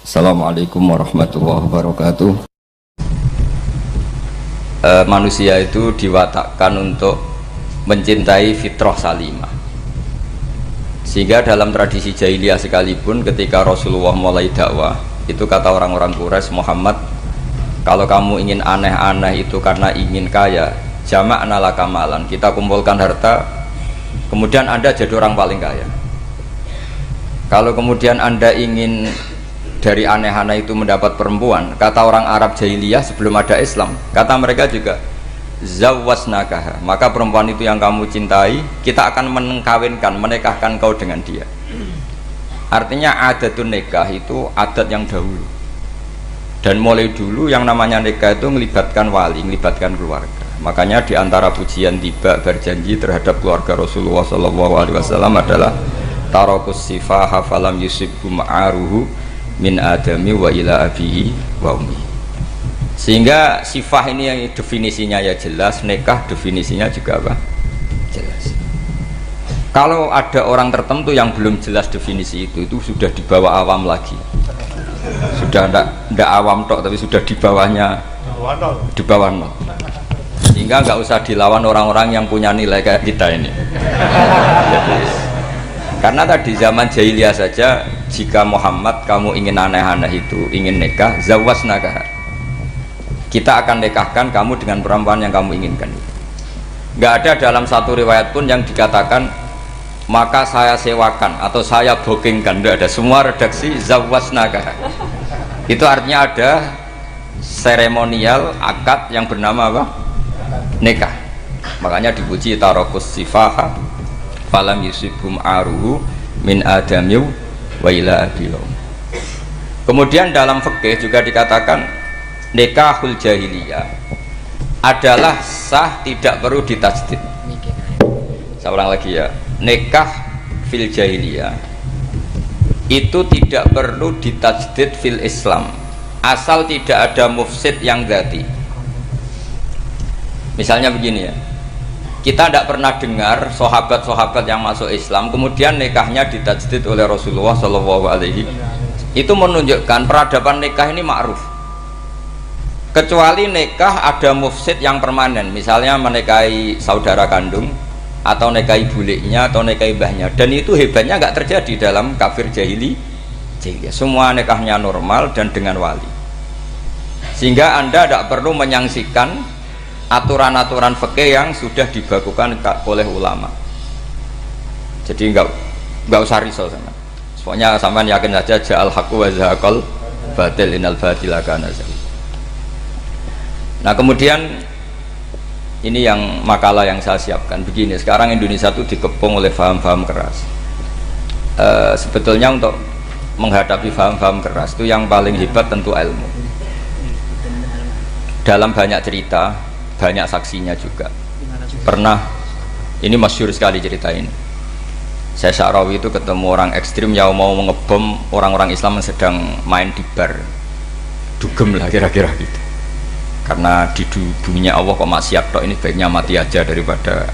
Assalamualaikum warahmatullahi wabarakatuh. Manusia itu diwatakkan untuk mencintai fitrah salimah, sehingga dalam tradisi jahiliyah sekalipun ketika Rasulullah mulai dakwah itu kata orang-orang Quraisy, Muhammad, kalau kamu ingin aneh-aneh itu karena ingin kaya, jama'na laka malan, kita kumpulkan harta kemudian Anda jadi orang paling kaya. Kalau kemudian Anda ingin dari aneh-aneh itu mendapat perempuan, kata orang Arab jahiliyah sebelum ada Islam, kata mereka juga zawwasnakaha, maka perempuan itu yang kamu cintai kita akan menikahkan, menikahkan kau dengan dia. Artinya adatun nikah itu adat yang dahulu, dan mulai dulu yang namanya nikah itu melibatkan wali, melibatkan keluarga. Makanya diantara pujian tiba berjanji terhadap keluarga Rasulullah SAW adalah tarakus sifaha falam yusibhu ma'aruhu min adami wa ila abihi wa ummi. Sehingga sifah ini yang definisinya ya jelas, nikah definisinya juga apa? Jelas. Kalau ada orang tertentu yang belum jelas definisi itu sudah di bawah awam lagi. Sudah tidak awam tok, tapi sudah di bawahnya, di bawah nol. Sehingga nggak usah dilawan orang-orang yang punya nilai kayak kita ini. Karena tadi zaman jahiliyah saja, jika Muhammad kamu ingin aneh-aneh itu, ingin nikah, zawwasnaka, kita akan nikahkan kamu dengan perempuan yang kamu inginkan. Nggak ada dalam satu riwayat pun yang dikatakan maka saya sewakan atau saya bookingkan, nggak ada. Semua redaksi zawwasnaka. Itu artinya ada seremonial akad yang bernama apa? Nikah. Makanya dipuji tarakus sifaha falam yusibhum aruhu min adamiu wa ila abihi. Kemudian dalam fikih juga dikatakan nikahul jahiliyah adalah sah, tidak perlu ditajdid. Saya ulang lagi ya, nikah fil jahiliyah itu tidak perlu ditajdid fil Islam asal tidak ada mufsid yang dzati. Misalnya begini ya, kita tidak pernah dengar sahabat-sahabat yang masuk Islam kemudian nikahnya ditajdid oleh Rasulullah SAW. Itu menunjukkan peradaban nikah ini ma'ruf, kecuali nikah ada mufsid yang permanen, misalnya menikahi saudara kandung atau nikahi buliknya atau nikahi mbahnya, dan itu hebatnya nggak terjadi dalam kafir jahiliyah. Semua nikahnya normal dan dengan wali, sehingga Anda tidak perlu menyaksikan aturan-aturan fikih yang sudah dibakukan oleh ulama. Jadi nggak usah risau sama. Pokoknya sampean yakin saja ja'al haqqu wa zahaqal batil innal batila kana zahuqa. Nah kemudian ini yang makalah yang saya siapkan begini. Sekarang Indonesia itu dikepung oleh paham-paham keras. Sebetulnya untuk menghadapi paham-paham keras itu yang paling hebat tentu ilmu. Dalam banyak cerita, banyak saksinya juga. Pernah, ini masyhur sekali cerita ini. Saya Sya'rawi itu ketemu orang ekstrim yang mau mengebom orang-orang Islam yang sedang main di bar, dugem lah kira-kira gitu. Karena di dunia Allah kok maksiat tok, ini baiknya mati aja daripada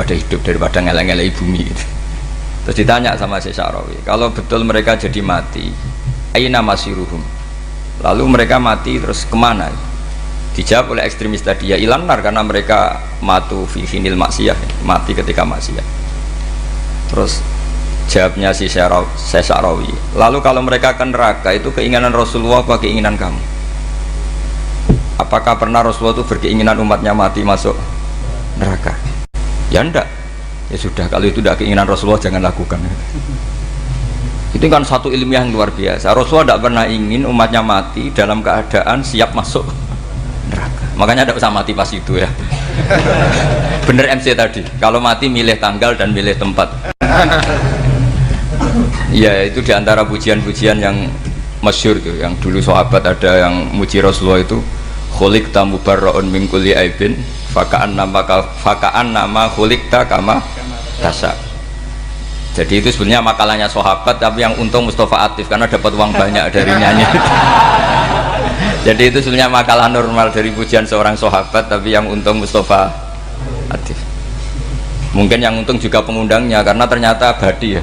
hidup, daripada ngeleng-ngeleng bumi gitu. Terus ditanya sama saya Sya'rawi, kalau betul mereka jadi mati, aina masiruhum, lalu mereka mati terus kemana? Dijawab oleh ekstremis tadi, ya ilanar, karena mereka matu fi hinil maksiyah, mati ketika maksiat. Terus jawabnya si Sya'rawi, lalu kalau mereka ke neraka itu keinginan Rasulullah apa keinginan kamu? Apakah pernah Rasulullah itu berkeinginan umatnya mati masuk neraka? Ya enggak. Ya sudah, kalau itu tidak keinginan Rasulullah jangan lakukan. Itu kan satu ilmiah yang luar biasa. Rasulullah tidak pernah ingin umatnya mati dalam keadaan siap masuk neraka. Makanya tidak usah mati pas itu ya. Bener MC tadi, kalau mati milih tanggal dan milih tempat. Ya itu diantara pujian-pujian yang masyhur tuh, yang dulu sahabat ada yang muji Rasulullah itu, khuliqta mubarra'un min kulli aibin faka'an nama khuliqta kama tasha. Jadi itu sebenarnya makalahnya sahabat, tapi yang untung Mustafa Atif karena dapat uang banyak dari nyanyi. Jadi itu sebenarnya makalah normal dari pujian seorang sahabat, tapi yang untung Mustafa Atif. Mungkin yang untung juga pengundangnya karena ternyata abadi ya.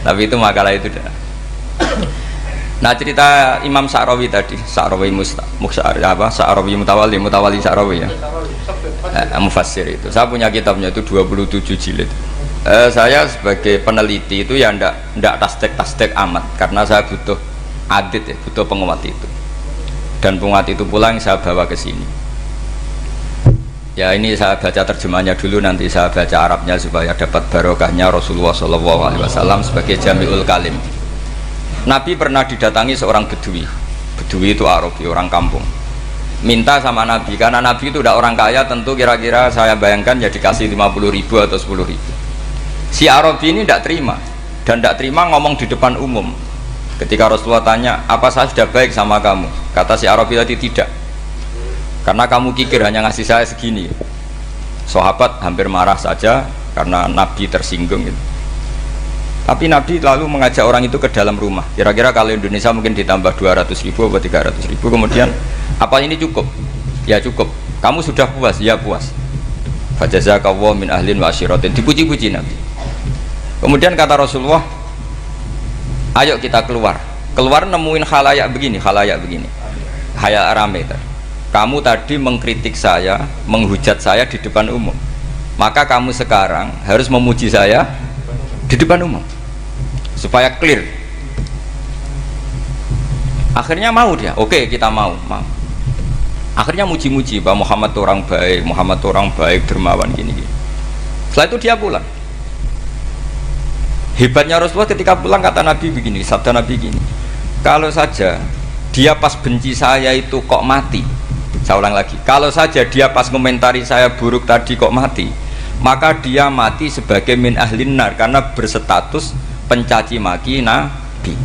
Tapi itu makalah itu dah. Nah cerita Imam Sa'rawi tadi, Sa'rawi Sa'rawi Mutawali Sa'rawi ya, mufassir itu. Saya punya kitabnya itu 27 jilid. Saya sebagai peneliti itu ya ndak tasdek amat, karena saya butuh adit ya, butuh penguat itu. Dan penguat itu pula yang saya bawa ke sini. Ya ini saya baca terjemahnya dulu, nanti saya baca Arabnya supaya dapat barokahnya Rasulullah SAW sebagai Jami'ul Kalim. Nabi pernah didatangi seorang bedui. Bedui itu Arabi, orang kampung. Minta sama Nabi, karena Nabi itu udah orang kaya, tentu kira-kira saya bayangkan ya dikasih 50.000 atau 10.000. Si Arabi ini tidak terima, dan tidak terima ngomong di depan umum. Ketika Rasulullah tanya, apa saya sudah baik sama kamu? Kata si Arabi tadi, tidak, karena kamu kikir hanya ngasih saya segini. Sahabat hampir marah saja karena Nabi tersinggung gitu. Tapi Nabi lalu mengajak orang itu ke dalam rumah. Kira-kira kalau Indonesia mungkin ditambah 200.000 atau 300.000. Kemudian, apa ini cukup? Ya cukup. Kamu sudah puas? Ya puas. Fajazakallahu min ahlin wa asyiratin. Dipuji-puji Nabi. Kemudian kata Rasulullah, ayo kita keluar. Keluar nemuin khalayak begini. Khalayak rame tadi. Kamu tadi mengkritik saya, menghujat saya di depan umum. Maka kamu sekarang harus memuji saya di depan umum, supaya clear. Akhirnya mau dia, oke kita mau. Akhirnya muji-muji bahwa Muhammad orang baik, dermawan gini. Setelah itu dia pulang. Hebatnya Rasulullah ketika pulang, kata Nabi begini, sabda Nabi gini, kalau saja dia pas benci saya itu kok mati, saya ulang lagi, kalau saja dia pas komentari saya buruk tadi kok mati, maka dia mati sebagai min ahlin nar, karena berstatus pencaci maki Nabi.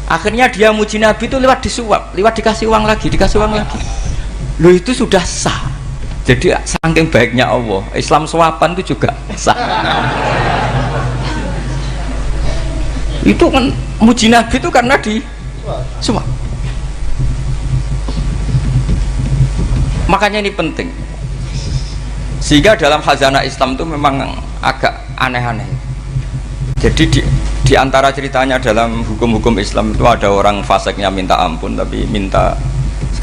Akhirnya dia muji Nabi itu lewat disuap, lewat dikasih uang lagi. Loh itu sudah sah. Jadi saking baiknya Allah, Islam suapan itu juga sah. Itu kan muji Nabi itu karena disuap. Makanya ini penting. Sehingga dalam khazanah Islam itu memang agak aneh-aneh. Jadi di antara ceritanya dalam hukum-hukum Islam itu ada orang fasiknya minta ampun, tapi minta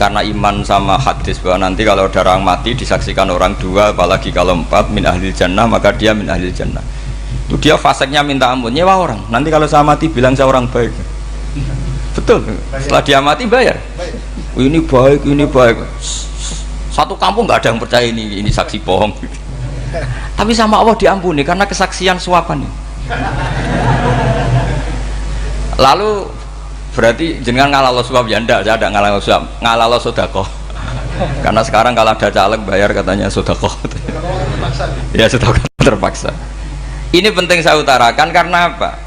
karena iman sama hadis bahwa nanti kalau ada orang mati disaksikan orang dua, apalagi kalau 4 min ahlil jannah, maka dia min ahlil jannah. Itu dia fasiknya minta ampun, nyewa orang. Nanti kalau saya mati bilang saya orang baik. Betul. Setelah dia mati bayar. Ini baik. Satu kampung nggak ada yang percaya ini saksi bohong. Tapi sama Allah diampuni karena kesaksian suapan. Lalu berarti jenengan ngalalo suap ya? Ndak, saya tidak ngalalo suap, ngalalo sedekah. Karena sekarang kalau ada caleg bayar katanya sedekah. Ya sedekah terpaksa. Ini penting saya utarakan karena apa?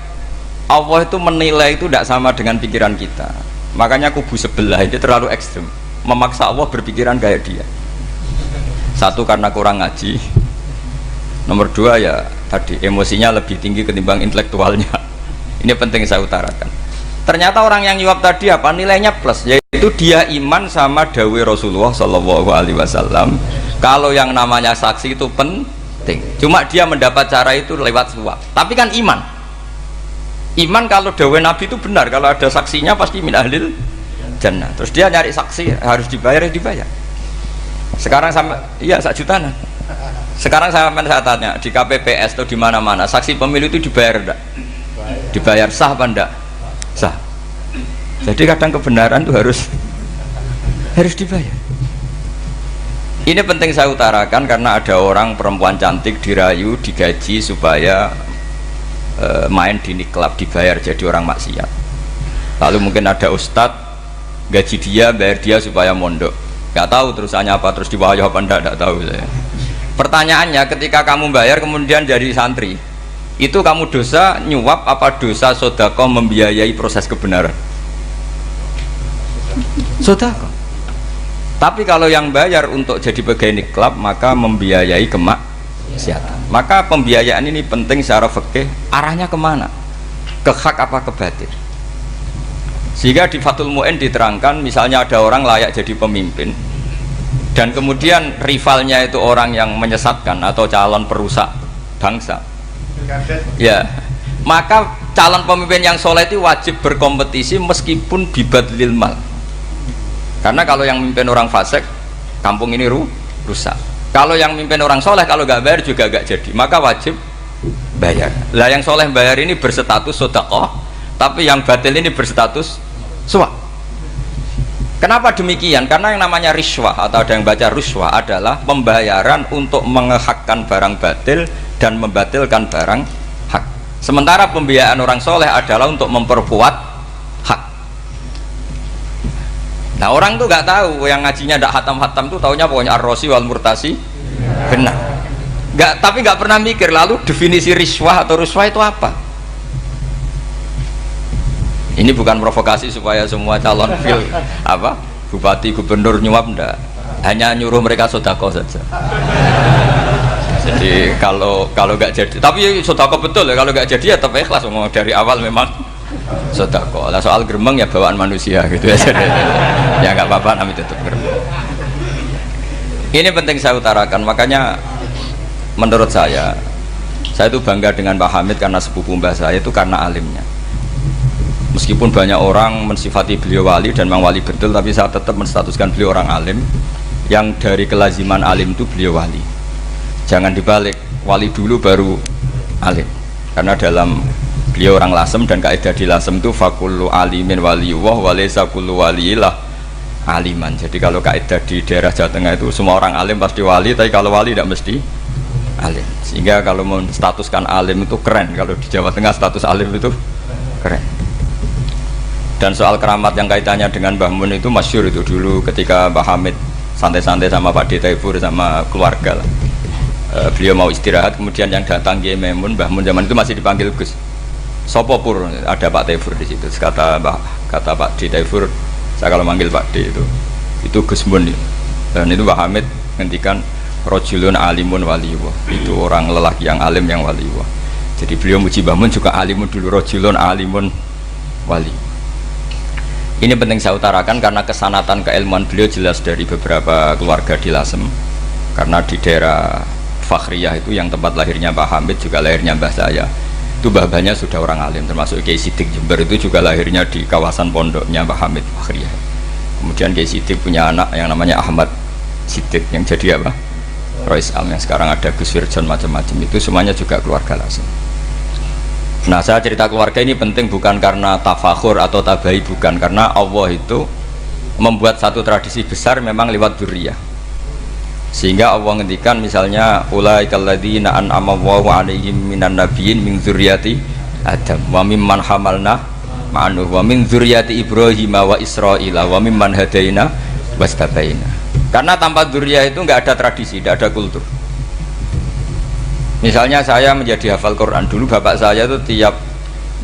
Allah itu menilai itu tidak sama dengan pikiran kita. Makanya kubu sebelah ini terlalu ekstrim, memaksa Allah berpikiran kayak dia. Satu karena kurang ngaji, nomor dua ya tadi emosinya lebih tinggi ketimbang intelektualnya. Ini penting saya utarakan. Ternyata orang yang nyuap tadi apa nilainya plus, yaitu dia iman sama dawai Rasulullah SAW. Kalau yang namanya saksi itu penting, cuma dia mendapat cara itu lewat suap. Tapi kan iman kalau dawai Nabi itu benar, kalau ada saksinya pasti min ahlil jannah. Terus dia nyari saksi harus dibayar. Sekarang sama iya 1 juta. Sekarang saya tanya di KPPS atau di mana-mana saksi pemilu itu dibayar enggak? Dibayar sah apa enggak? Sah. Jadi kadang kebenaran itu harus dibayar. Ini penting saya utarakan karena ada orang perempuan cantik dirayu, digaji supaya main di klub, dibayar jadi orang maksiat. Lalu mungkin ada ustadz gaji dia, bayar dia supaya mondok. Gak tahu terusannya apa, terus diwayah apa enggak tahu saya. Pertanyaannya, ketika kamu bayar kemudian jadi santri, itu kamu dosa nyuap apa dosa sedekah membiayai proses kebenaran? Sedekah. Tapi kalau yang bayar untuk jadi pegawai klub maka membiayai kemaksiatan. Maka pembiayaan ini penting secara fikih, arahnya kemana? Ke hak apa ke batil? Sehingga di Fathul Mu'in diterangkan, misalnya ada orang layak jadi pemimpin dan kemudian rivalnya itu orang yang menyesatkan atau calon perusak bangsa, ya maka calon pemimpin yang soleh itu wajib berkompetisi meskipun bibadlil mal. Karena kalau yang memimpin orang fasik, kampung ini rusak. Kalau yang memimpin orang soleh, kalau nggak bayar juga nggak jadi. Maka wajib bayar. Lah yang soleh bayar ini berstatus sedekah, tapi yang batil ini berstatus suap. Kenapa demikian? Karena yang namanya riswah atau ada yang baca ruswah adalah pembayaran untuk mengehakkan barang batil dan membatilkan barang hak. Sementara pembiayaan orang soleh adalah untuk memperkuat hak. Nah orang tuh nggak tahu, yang ngajinya ndak hatam-hatam tuh taunya pokoknya ar-rosi wal murtasi benar. Tapi nggak pernah mikir lalu definisi riswah atau ruswah itu apa. Ini bukan provokasi supaya semua calon bupati gubernur nyuap, ndak, hanya nyuruh mereka sedekah saja. Jadi kalau nggak jadi, tapi sedekah betul ya, kalau nggak jadi ya tetap ikhlas, ngomong dari awal memang sedekah. Lah soal gremeng ya bawaan manusia gitu ya. Ya nggak apa-apa, namanya tetap gremeng. Ini penting saya utarakan, makanya menurut saya itu bangga dengan Pak Hamid karena sepupu mbah saya itu karena alimnya. Meskipun banyak orang mensifati beliau wali dan memang wali betul, tapi saya tetap menstatuskan beliau orang alim yang dari kelaziman alim itu beliau wali. Jangan dibalik, wali dulu baru alim. Karena dalam beliau orang Lasem dan kaidah di Lasem itu fakullu alimin waliyullah walaysa kullu waliyillah aliman. Jadi kalau kaidah di daerah Jawa Tengah itu semua orang alim pasti wali, tapi kalau wali tidak mesti alim. Sehingga kalau menstatuskan alim itu keren, kalau di Jawa Tengah status alim itu keren. Dan soal keramat yang kaitannya dengan Mbah Mun itu masyhur itu dulu ketika Mbah Hamid santai-santai sama Pak Ditaifur sama keluarga lah. Beliau mau istirahat, kemudian yang datang Kiai Maimun, Mbah Mun zaman itu masih dipanggil Gus. Sopo pur, ada Pak Taifur di situ. Kata Pak Ditaifur, saya kalau manggil Pak D itu Gus Mun. Dan itu Mbah Hamid ngendikan rojulun alimun waliyullah. Itu orang lelaki yang alim yang waliyullah. Jadi beliau muji Mbah Mun juga alimun dulu, rojulun alimun wali. Ini penting saya utarakan karena kesanatan keilmuan beliau jelas dari beberapa keluarga di Lasem. Karena di daerah Fakhriyah itu yang tempat lahirnya Pak Hamid juga lahirnya mbah saya. Itu mbah-mbahnya sudah orang alim, termasuk Kiai Sidik Jember itu juga lahirnya di kawasan pondoknya Pak Hamid Fakhriyah. Kemudian Kiai Sidik punya anak yang namanya Ahmad Sidik yang jadi apa? Rois Am, yang sekarang ada Gus Wirjon, macam-macam itu semuanya juga keluarga Lasem. Nah saya cerita keluarga ini penting bukan karena tafakhur atau tabai, bukan, karena Allah itu membuat satu tradisi besar memang lewat dzurriyyah. Sehingga Allah ngendikan misalnya ulaikal ladzina an'ama Allahu 'alaihim minan nabiyyin min dzurriyyati Adam wa mimman hamalna ma'anuh wa min dzurriyyati Ibrahim wa Israila wa mimman hadaina wastabaina. Karena tanpa dzurriyyah itu enggak ada tradisi, enggak ada kultur. Misalnya saya menjadi hafal Quran, dulu bapak saya itu tiap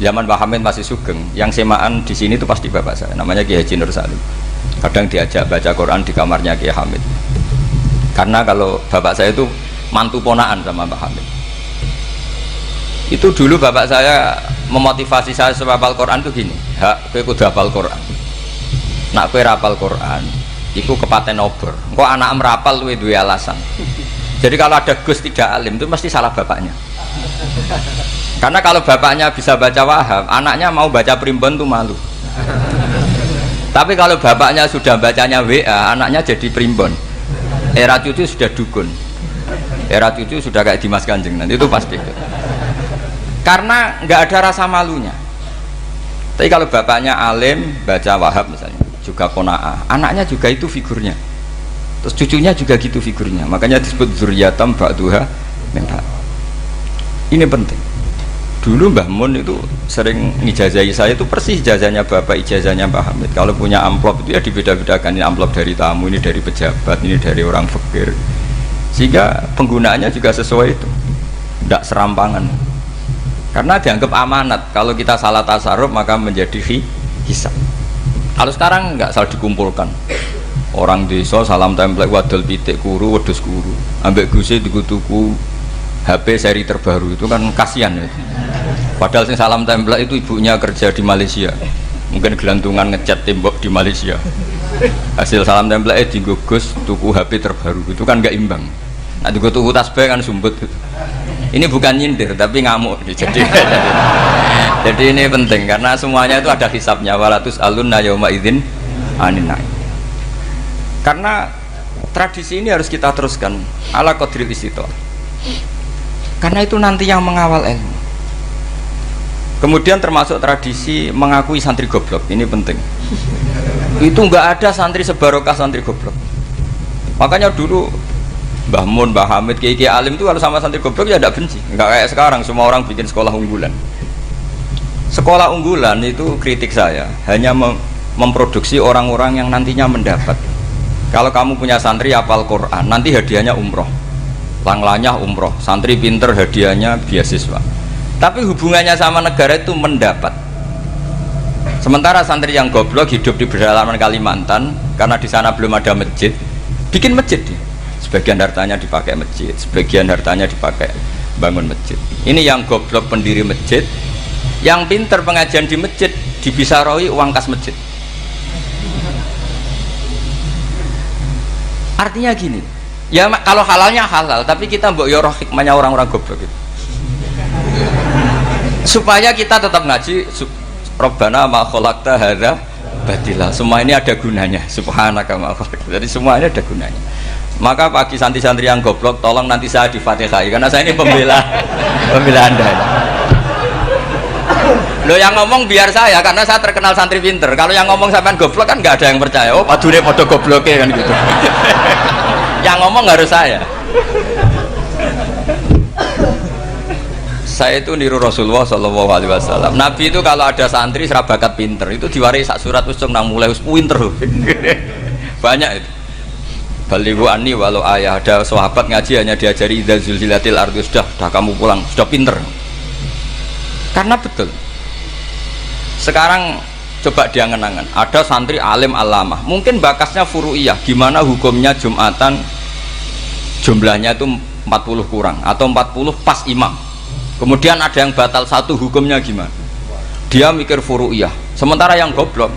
zaman Pak Hamid masih sugeng, yang semaan di sini itu pasti bapak saya, namanya Kiai Haji Nur Salim. Kadang diajak baca Quran di kamarnya Kiai Hamid. Karena kalau bapak saya itu mantu ponaan sama Pak Hamid. Itu dulu bapak saya memotivasi saya supaya hafal Quran itu gini, hak kowe kudu hafal Quran. Nak kowe rapal Quran, iku kepaten obor. Engko anak merapal luwe duwe alasan. Jadi kalau ada Gus tidak alim itu mesti salah bapaknya. Karena kalau bapaknya bisa baca Wahab, anaknya mau baca primbon tuh malu. Tapi kalau bapaknya sudah bacanya WA, anaknya jadi primbon. Era cucu sudah dukun. Era cucu sudah kayak Dimas Kanjeng, nanti itu pasti. Karena nggak ada rasa malunya. Tapi kalau bapaknya alim, baca Wahab misalnya, juga qanaah, anaknya juga itu figurnya. Terus cucunya juga gitu figurnya, makanya disebut dzurriyyatam ba'duha min ba'd. Ini penting. Dulu Mbah Mun itu sering ngijazahi saya, itu persis ijazahnya bapak, ijazahnya Pak Hamid. Kalau punya amplop itu ya dibeda-bedakan, ini amplop dari tamu, ini dari pejabat, ini dari orang fakir. Sehingga penggunaannya juga sesuai itu, tidak serampangan. Karena dianggap amanat, kalau kita salah tasarruf maka menjadi hisab. Kalau sekarang nggak salah dikumpulkan. Orang desa salam template wadol pitik kuru wedhus kuru ambek guse tuku HP seri terbaru itu kan kasihan ya. Padahal sing salam template itu ibunya kerja di Malaysia, mungkin gelantungan ngecat tembok di Malaysia, hasil salam template dienggo Gus tuku HP terbaru itu kan nggak imbang. Nah tuku tasbih kan sumbut. Ini bukan nyindir tapi ngamuk. Jadi ini penting karena semuanya itu ada hisabnya. Walatus alunna yauma idzin anin naim. Karena tradisi ini harus kita teruskan ala qadril istito. Karena itu nanti yang mengawal ilmu. Kemudian termasuk tradisi mengakui santri goblok. Ini penting. Itu enggak ada santri sebarokah santri goblok. Makanya dulu Mbah Mun, Mbah Hamid, Kiai Alim itu kalau sama santri goblok ya tidak benci. Enggak kayak sekarang semua orang bikin sekolah unggulan. Sekolah unggulan itu kritik saya hanya memproduksi orang-orang yang nantinya mendapat. Kalau kamu punya santri hafal Quran, nanti hadiahnya umroh, langlanya umroh. Santri pinter hadiahnya beasiswa. Tapi hubungannya sama negara itu mendapat. Sementara santri yang goblok hidup di pedalaman Kalimantan karena di sana belum ada masjid, bikin masjid dia. Sebagian hartanya dipakai masjid, sebagian hartanya dipakai bangun masjid. Ini yang goblok pendiri masjid, yang pinter pengajian di masjid dibisaroi uang kas masjid. Artinya gini, ya kalau halalnya halal, tapi kita mbok yoroh hikmahnya orang-orang goblok itu. Supaya kita tetap ngaji, Rabbana ma khalaqta hadza batila. Semua ini ada gunanya. Subhanaka ma khalaqta. Jadi semua ini ada gunanya. Maka bagi santri-santri yang goblok, tolong nanti saya di-Fatihai karena saya ini pembela Anda. Lo yang ngomong biar saya karena saya terkenal santri pinter. Kalau yang ngomong sampean goblok kan nggak ada yang percaya. Oh, padune padha gobloke kan gitu. Yang ngomong harus saya. Saya itu niru Rasulullah Shallallahu Alaihi Wasallam. Nabi itu kalau ada santri serabakat pinter itu diwaris sak surat usung nang mulai pinter. Banyak itu. Balighu anni walau ayah, ada sahabat ngaji hanya diajari idza zulzilatil ardu, sudah kamu pulang, sudah pinter. Karena betul. Sekarang coba diangan-angan, ada santri alim alamah, mungkin bakasnya furu'iyah, gimana hukumnya Jumatan jumlahnya itu 40 kurang atau 40 pas imam. Kemudian ada yang batal satu, hukumnya gimana? Dia mikir furu'iyah. Sementara yang goblok,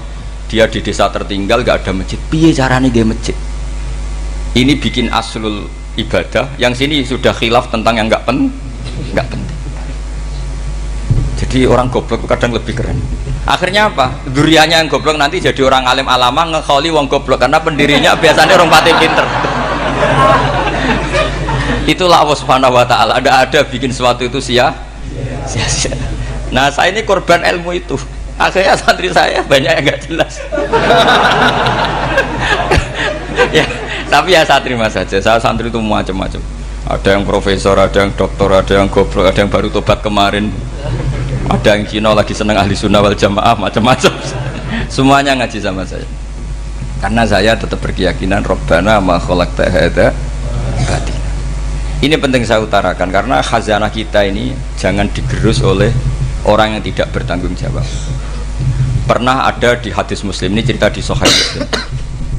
dia di desa tertinggal gak ada masjid. Piye caranya dia masjid? Ini bikin aslul ibadah, yang sini sudah khilaf tentang yang nggak penting. Jadi orang goblok kadang lebih keren. Akhirnya apa? Duriannya yang goblok nanti jadi orang alim alama ngekholi wong goblok karena pendirinya biasanya orang pati pinter. Itulah Allah Subhanahu Wa Taala. Ada bikin sesuatu itu sia-sia. Nah saya ini korban ilmu itu. Akhirnya santri saya banyak yang nggak jelas. Ya. Tapi ya saya terima saja, saya santri itu macam-macam. Ada yang profesor, ada yang doktor, ada yang goblok, ada yang baru tobat kemarin, ada yang Cina lagi seneng ahli sunnah wal jamaah, macam-macam. Semuanya ngaji sama saya. Karena saya tetap berkeyakinan Rabbana ma khalaqta hadza batila. Ini penting saya utarakan karena khazanah kita ini jangan digerus oleh orang yang tidak bertanggung jawab. Pernah ada di hadis Muslim, ini cerita di Sahih Muslim.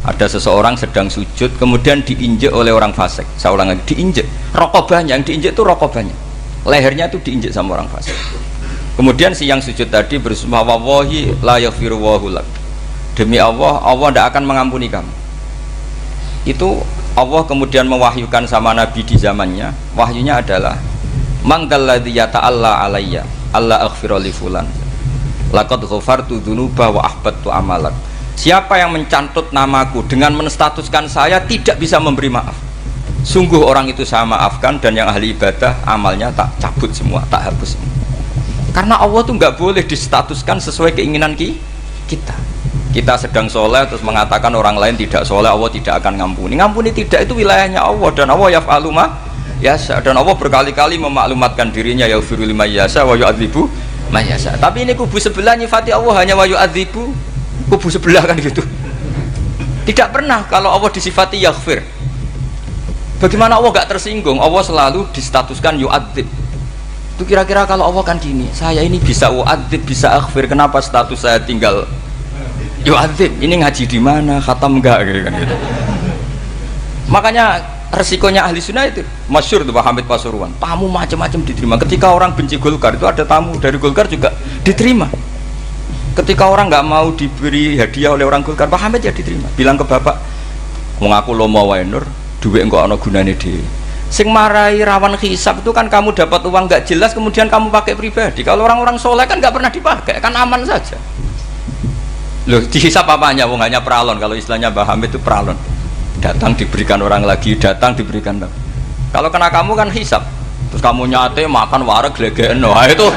Ada seseorang sedang sujud kemudian diinjek oleh orang fasik. Saya ulang lagi, diinjek rokobanya, yang diinjek itu rokobanya, lehernya itu diinjek sama orang fasik. Kemudian si yang sujud tadi bersumpah wallahi la yaghfiru wallahu lak, demi Allah, Allah tidak akan mengampuni kamu. Itu Allah kemudian mewahyukan sama Nabi di zamannya. Wahyunya adalah manggalladzi yata'alla alayya alla aghfira li fulan laqad ghafartu dzunuba wa ahbattu amalak. Siapa yang mencantut namaku dengan menstatuskan saya tidak bisa memberi maaf, sungguh orang itu saya maafkan, dan yang ahli ibadah amalnya tak cabut semua, tak hapus semua. Karena Allah tuh nggak boleh distatuskan sesuai keinginan kita. Kita sedang soleh terus mengatakan orang lain tidak soleh, Allah tidak akan ngampuni. Ngampuni tidak, itu wilayahnya Allah, dan Allah yaf'alu ma yasha, dan Allah berkali-kali memaklumatkan dirinya yaghfiru liman yasha wa yu'adzibu man yasha. Tapi ini kubu sebelah nyifati Allah hanya wa yu'adzibu, kubu sebelah kan gitu. Tidak pernah kalau Allah disifati yaghfir. Bagaimana Allah gak tersinggung? Allah selalu distatuskan yu'adzib. Itu kira-kira kalau Allah kan gini, saya ini bisa u'adzib, bisa aghfir, kenapa status saya tinggal yu'adzib? Ini ngaji di mana? Khatam enggak gitu kan gitu. Makanya resikonya ahli sunnah itu masyhur tuh Pak Hamid Pasuruan, tamu macam-macam diterima. Ketika orang benci Golkar itu ada tamu dari Golkar juga diterima. Ketika orang nggak mau diberi hadiah oleh orang Golkar, Pak Hamid ya diterima. Bilang ke bapak, mengaku lo mau wae nur, duit enggak ana gunane dhewe. Sing marai rawan hisab itu kan kamu dapat uang nggak jelas kemudian kamu pakai pribadi. Kalau orang-orang soleh kan nggak pernah dipakai, kan aman saja. Loh, dihisab apanya? Wong hanya pralon. Kalau istilahnya Mbah Hamid itu pralon. Datang diberikan orang lagi, datang diberikan lagi. Kalau kena kamu kan hisab. Terus kamu nyate makan wareg glegeken. Wah itu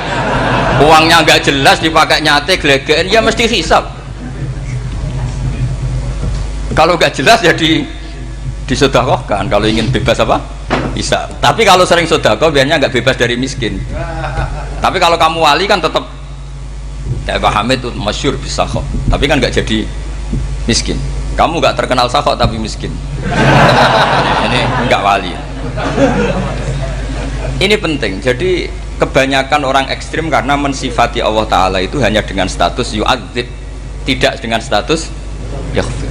uangnya nggak jelas dipakai nyate glegeken, ya mesti hisab. Kalau nggak jelas ya disedekahkan. Kalau ingin bebas apa? Hisab. Tapi kalau sering sedekah biasanya nggak bebas dari miskin. Tapi kalau kamu wali kan tetap kayak Mbah Hamid itu masyhur bisa kok, tapi kan nggak jadi miskin. Kamu nggak terkenal sakok tapi miskin. Ini nggak wali. Ini penting. Jadi kebanyakan orang ekstrim karena mensifati Allah Taala itu hanya dengan status yu'adzib, tidak dengan status yaghfir.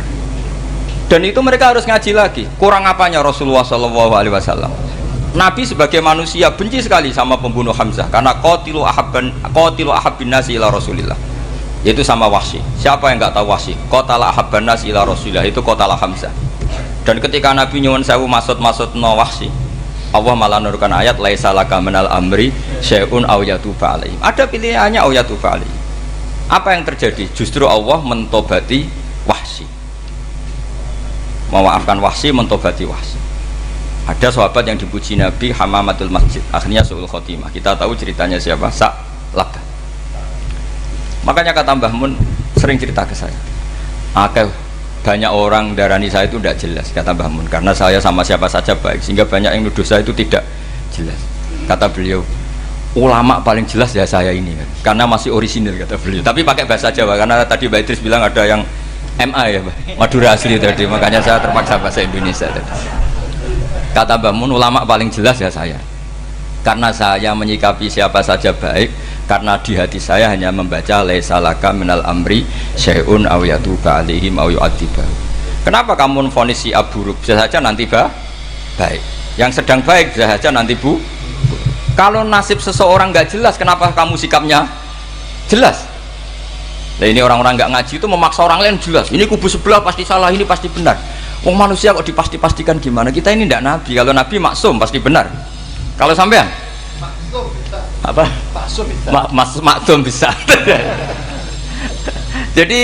Dan itu mereka harus ngaji lagi. Kurang apanya Rasulullah SAW? Nabi sebagai manusia benci sekali sama pembunuh Hamzah karena qatilu ahabbin nasi ila Rasulillah, yaitu sama Wahsy. Siapa yang nggak tahu Wahsy? Qatala ahabban nasi ila Rasulillah, itu qatala Hamzah. Dan ketika Nabi nyuwun sewu maksud no Wahsy, Allah malah nurkan ayat laisa laka minal amri syai'un aw yatuba alaihim. Ada pilihannya aw yatuba alaihim. Apa yang terjadi? Justru Allah mentobati Wahsy, memaafkan Wahsy, mentobati Wahsy. Ada sahabat yang dipuji Nabi Hamamatul Masjid, akhirnya su'ul khotimah. Kita tahu ceritanya siapa? Sa'labah. Makanya kata Mbah Mun sering cerita ke saya, banyak orang darani saya itu tidak jelas, kata Mbah Mun, karena saya sama siapa saja baik, sehingga banyak yang nuduh saya itu tidak jelas. Kata beliau, ulama paling jelas ya saya ini, karena masih orisinil, kata beliau. Tapi pakai bahasa Jawa, karena tadi Mbak Idris bilang ada yang MA ya, Madura asli tadi, makanya saya terpaksa bahasa Indonesia tadi. Kata Mbah Mun, ulama paling jelas ya saya, karena saya menyikapi siapa saja baik, karena di hati saya hanya membaca laisa laka minal amri syai'un aw yatuba alaihim aw yu'adzibahum. Kenapa kamu vonis si buruk? Bisa saja nanti baik, yang sedang baik bisa saja nanti bu. Kalau nasib seseorang nggak jelas, kenapa kamu sikapnya jelas? Nah ini orang-orang nggak ngaji itu memaksa orang lain jelas, ini kubu sebelah pasti salah, ini pasti benar. Wong manusia kok dipasti-pastikan gimana? Kita ini tidak nabi. Kalau nabi maksum pasti benar. Kalau sampean maksum bisa. Apa? Maksum bisa. Jadi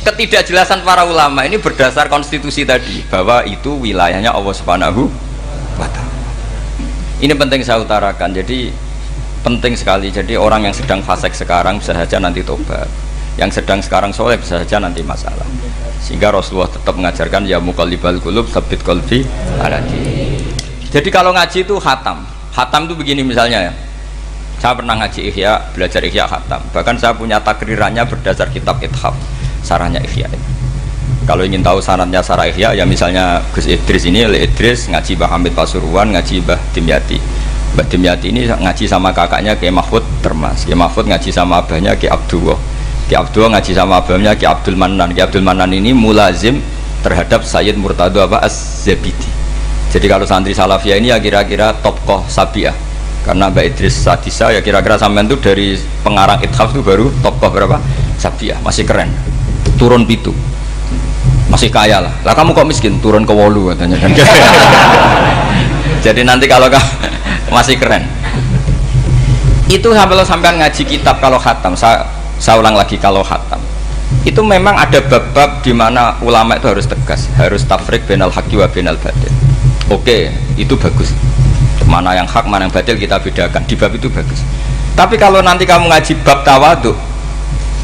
ketidakjelasan para ulama ini berdasar konstitusi tadi, bahwa itu wilayahnya Allah Subhanahu wa Ta'ala. Ini penting saya utarakan. Jadi penting sekali. Jadi orang yang sedang fasik sekarang bisa saja nanti tobat, yang sedang sekarang soleh bisa saja nanti masalah. Sehingga Rasulullah tetap mengajarkan ya muqallibal qulub tsabbit qalbi ala dinik. Jadi kalau ngaji itu khatam. Khatam itu begini misalnya ya. Saya pernah ngaji Ihya, belajar Ihya khatam. Bahkan saya punya takrirannya berdasar kitab Ithaf, sarahnya Ihya. Kalau ingin tahu sanadnya sarah Ihya ya misalnya Gus Idris ini, Idris ngaji Mbah Hamid Pasuruan, ngaji Mbah Dimyati. Mbah Dimyati ini ngaji sama kakaknya Kiai Mahfud Termas. Kiai Mahfud ngaji sama abahnya Kiai Abdullah. Ki Abdul ngaji sama abangnya Ki Abdul Manan. Ki Abdul Manan ini mulazim terhadap Sayyid Murtado Az-Zabidi. Jadi kalau santri Salafiyah ini ya kira-kira tokoh Sabiah. Karena Mbak Idris Sadisa ya kira-kira sampean itu dari pengarang Ithaf itu baru tokoh berapa? Sabiah, masih keren. Turun pitu. Masih kaya lah. Lah kamu kok miskin? Turun ke wolu katanya kan. Jadi nanti kalau masih keren. Itu sampean ngaji kitab kalau khatam. Saya ulang lagi, kalau khatam itu memang ada bab-bab di mana ulama itu harus tegas, harus tafrik bainal haqqi wa bainal batil. Oke, itu bagus. Mana yang hak, mana yang batil kita bedakan. Di bab itu bagus. Tapi kalau nanti kamu ngaji bab tawadhu,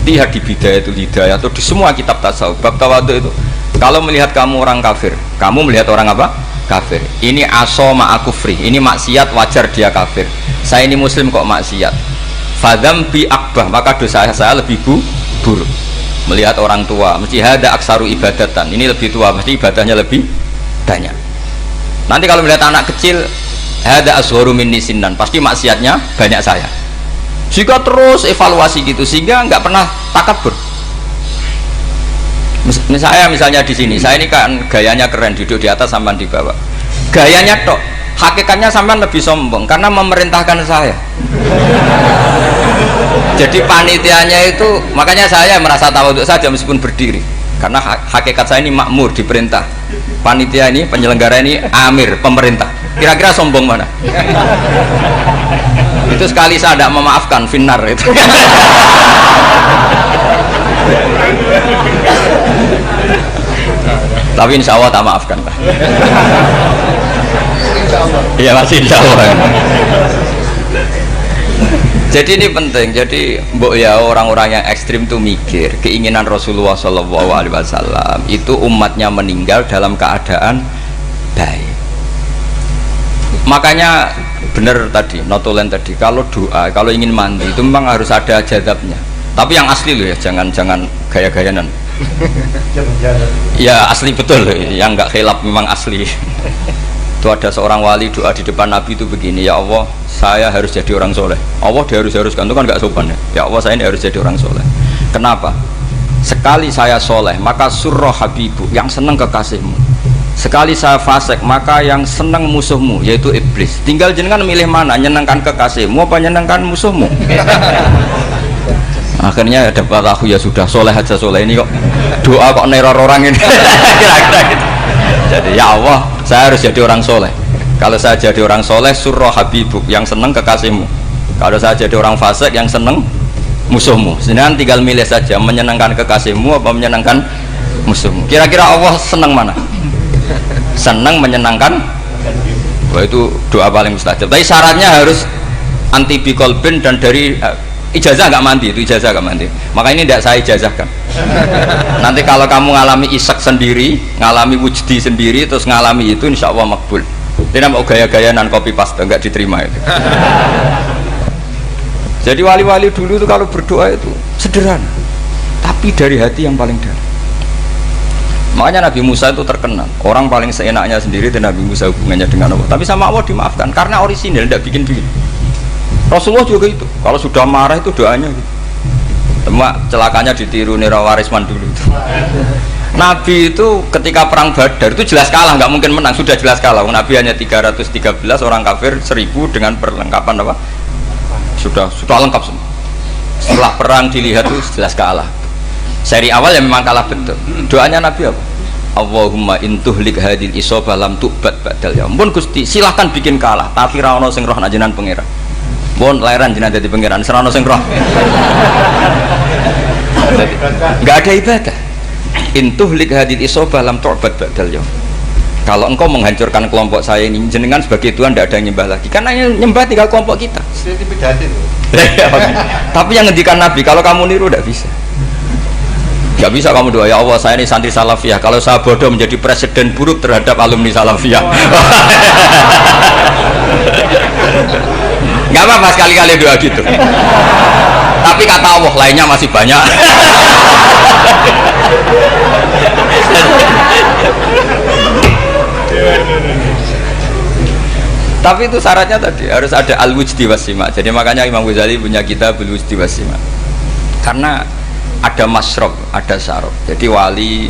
lihat di Bidayatul Hidayah atau di semua kitab tasawuf, bab tawadhu itu kalau melihat kamu orang kafir, kamu melihat orang apa? Kafir. Ini aso ma'akufri, ini maksiat wajar dia kafir. Saya ini muslim kok maksiat. Fadam bi akbah, maka dosa saya lebih buruk. Melihat orang tua, mesti ada aksaru ibadatan, ini lebih tua, mesti ibadahnya lebih banyak. Nanti kalau melihat anak kecil, ada asgharu minni sinnan, pasti maksiatnya banyak saya. Jika terus evaluasi gitu, sehingga nggak pernah takabur. Misalnya di sini, saya ini kan gayanya keren, duduk di atas sampai di bawah. Gayanya tok, hakikatnya sampean lebih sombong karena memerintahkan saya. Jadi panitianya itu, makanya saya merasa tawadhu saja meskipun berdiri, karena hakikat saya ini makmur, diperintah. Panitia ini, penyelenggara ini amir, pemerintah. Kira-kira sombong mana? Itu sekali saya tidak memaafkan finnar itu. Tapi insya Allah tak maafkan Pak. Iya masih insya Allah. Jadi ini penting. Jadi mbok ya orang-orang yang ekstrim tuh mikir keinginan Rasulullah SAW itu umatnya meninggal dalam keadaan baik. Makanya benar tadi, notulen tadi, kalau doa, kalau ingin mandi itu memang harus ada jadabnya. Tapi yang asli loh ya, jangan gaya-gayanan. Ya asli betul loh, yang nggak khilaf memang asli. Itu ada seorang wali doa di depan Nabi itu begini, ya Allah, saya harus jadi orang soleh. Allah diharuskan itu kan nggak sopan ya. Ya Allah, saya ini harus jadi orang soleh. Kenapa? Sekali saya soleh, maka surroh habibu, yang senang kekasihmu. Sekali saya fasik, maka yang senang musuhmu, yaitu iblis. Tinggal jenengan milih mana, nyenangkan kekasihmu apa nyenangkan musuhmu. Akhirnya dapat aku ya sudah soleh aja, soleh ini kok doa kok neror orang ini. Kira-kira gitu. Jadi ya Allah, saya harus jadi orang soleh. Kalau saya jadi orang soleh, surroh habibuk, yang senang kekasihmu. Kalau saya jadi orang fasik, yang senang musuhmu. Sedangkan tinggal milih saja, menyenangkan kekasihmu apa menyenangkan musuhmu. Kira-kira Allah senang mana? Senang menyenangkan. Wah, itu doa paling mustajab. Tapi syaratnya harus anti bikolbin dan dari ijazah nggak mandi, itu ijazah nggak mandi. Maka ini tidak saya ijazahkan. Nanti kalau kamu ngalami isak sendiri, ngalami wujdi sendiri, terus ngalami itu insya Allah makbul. Tidak mau gaya-gayanan copy paste, nggak diterima itu. Jadi wali-wali dulu itu kalau berdoa itu sederhana, tapi dari hati yang paling dalam. Makanya Nabi Musa itu terkenal, orang paling seenaknya sendiri dan Nabi Musa hubungannya dengan Allah. Tapi sama Allah dimaafkan karena orisinil, tidak bikin-bikin. Rasulullah juga itu, kalau sudah marah itu doanya gitu. Cuma celakanya ditiru Nira Warisman dulu itu. Nabi itu ketika perang Badar itu jelas kalah, nggak mungkin menang, sudah jelas kalah. Nabi hanya 313, orang kafir 1000 dengan perlengkapan apa? Sudah lengkap semua. Setelah perang dilihat itu jelas kalah. Seri awal yang memang kalah betul. Doanya Nabi apa? Allahumma intuhlik hadil isobah lam tu'bad ba'dal yaum. Pun Gusti silahkan bikin kalah, tapi ra ono sing roh najenan pangeran. Pun lairan jenengan dadi pangeran, ora ono sing roh. Enggak ada ibadah. Intuhlik hadil isobah lam tu'bad ba'dal yaum. Kalau engkau menghancurkan kelompok saya ini, jenengan sebagai Tuhan tidak ada yang nyembah lagi. Karena yang nyembah tinggal kelompok kita. Tapi yang ngendikan Nabi, kalau kamu niru tidak bisa. Gak bisa kamu doa, ya Allah saya ini santri salafiyah, kalau saya bodoh menjadi presiden buruk terhadap alumni salafiyah. Gak apa-apa sekali-kali doa gitu. Tapi kata Allah lainnya masih banyak. Tapi itu syaratnya tadi harus ada al-wujdi wasima. Jadi makanya Imam Ghazali punya kitab al-wujdi wasima. Karena ada masrob, ada syarab. Jadi wali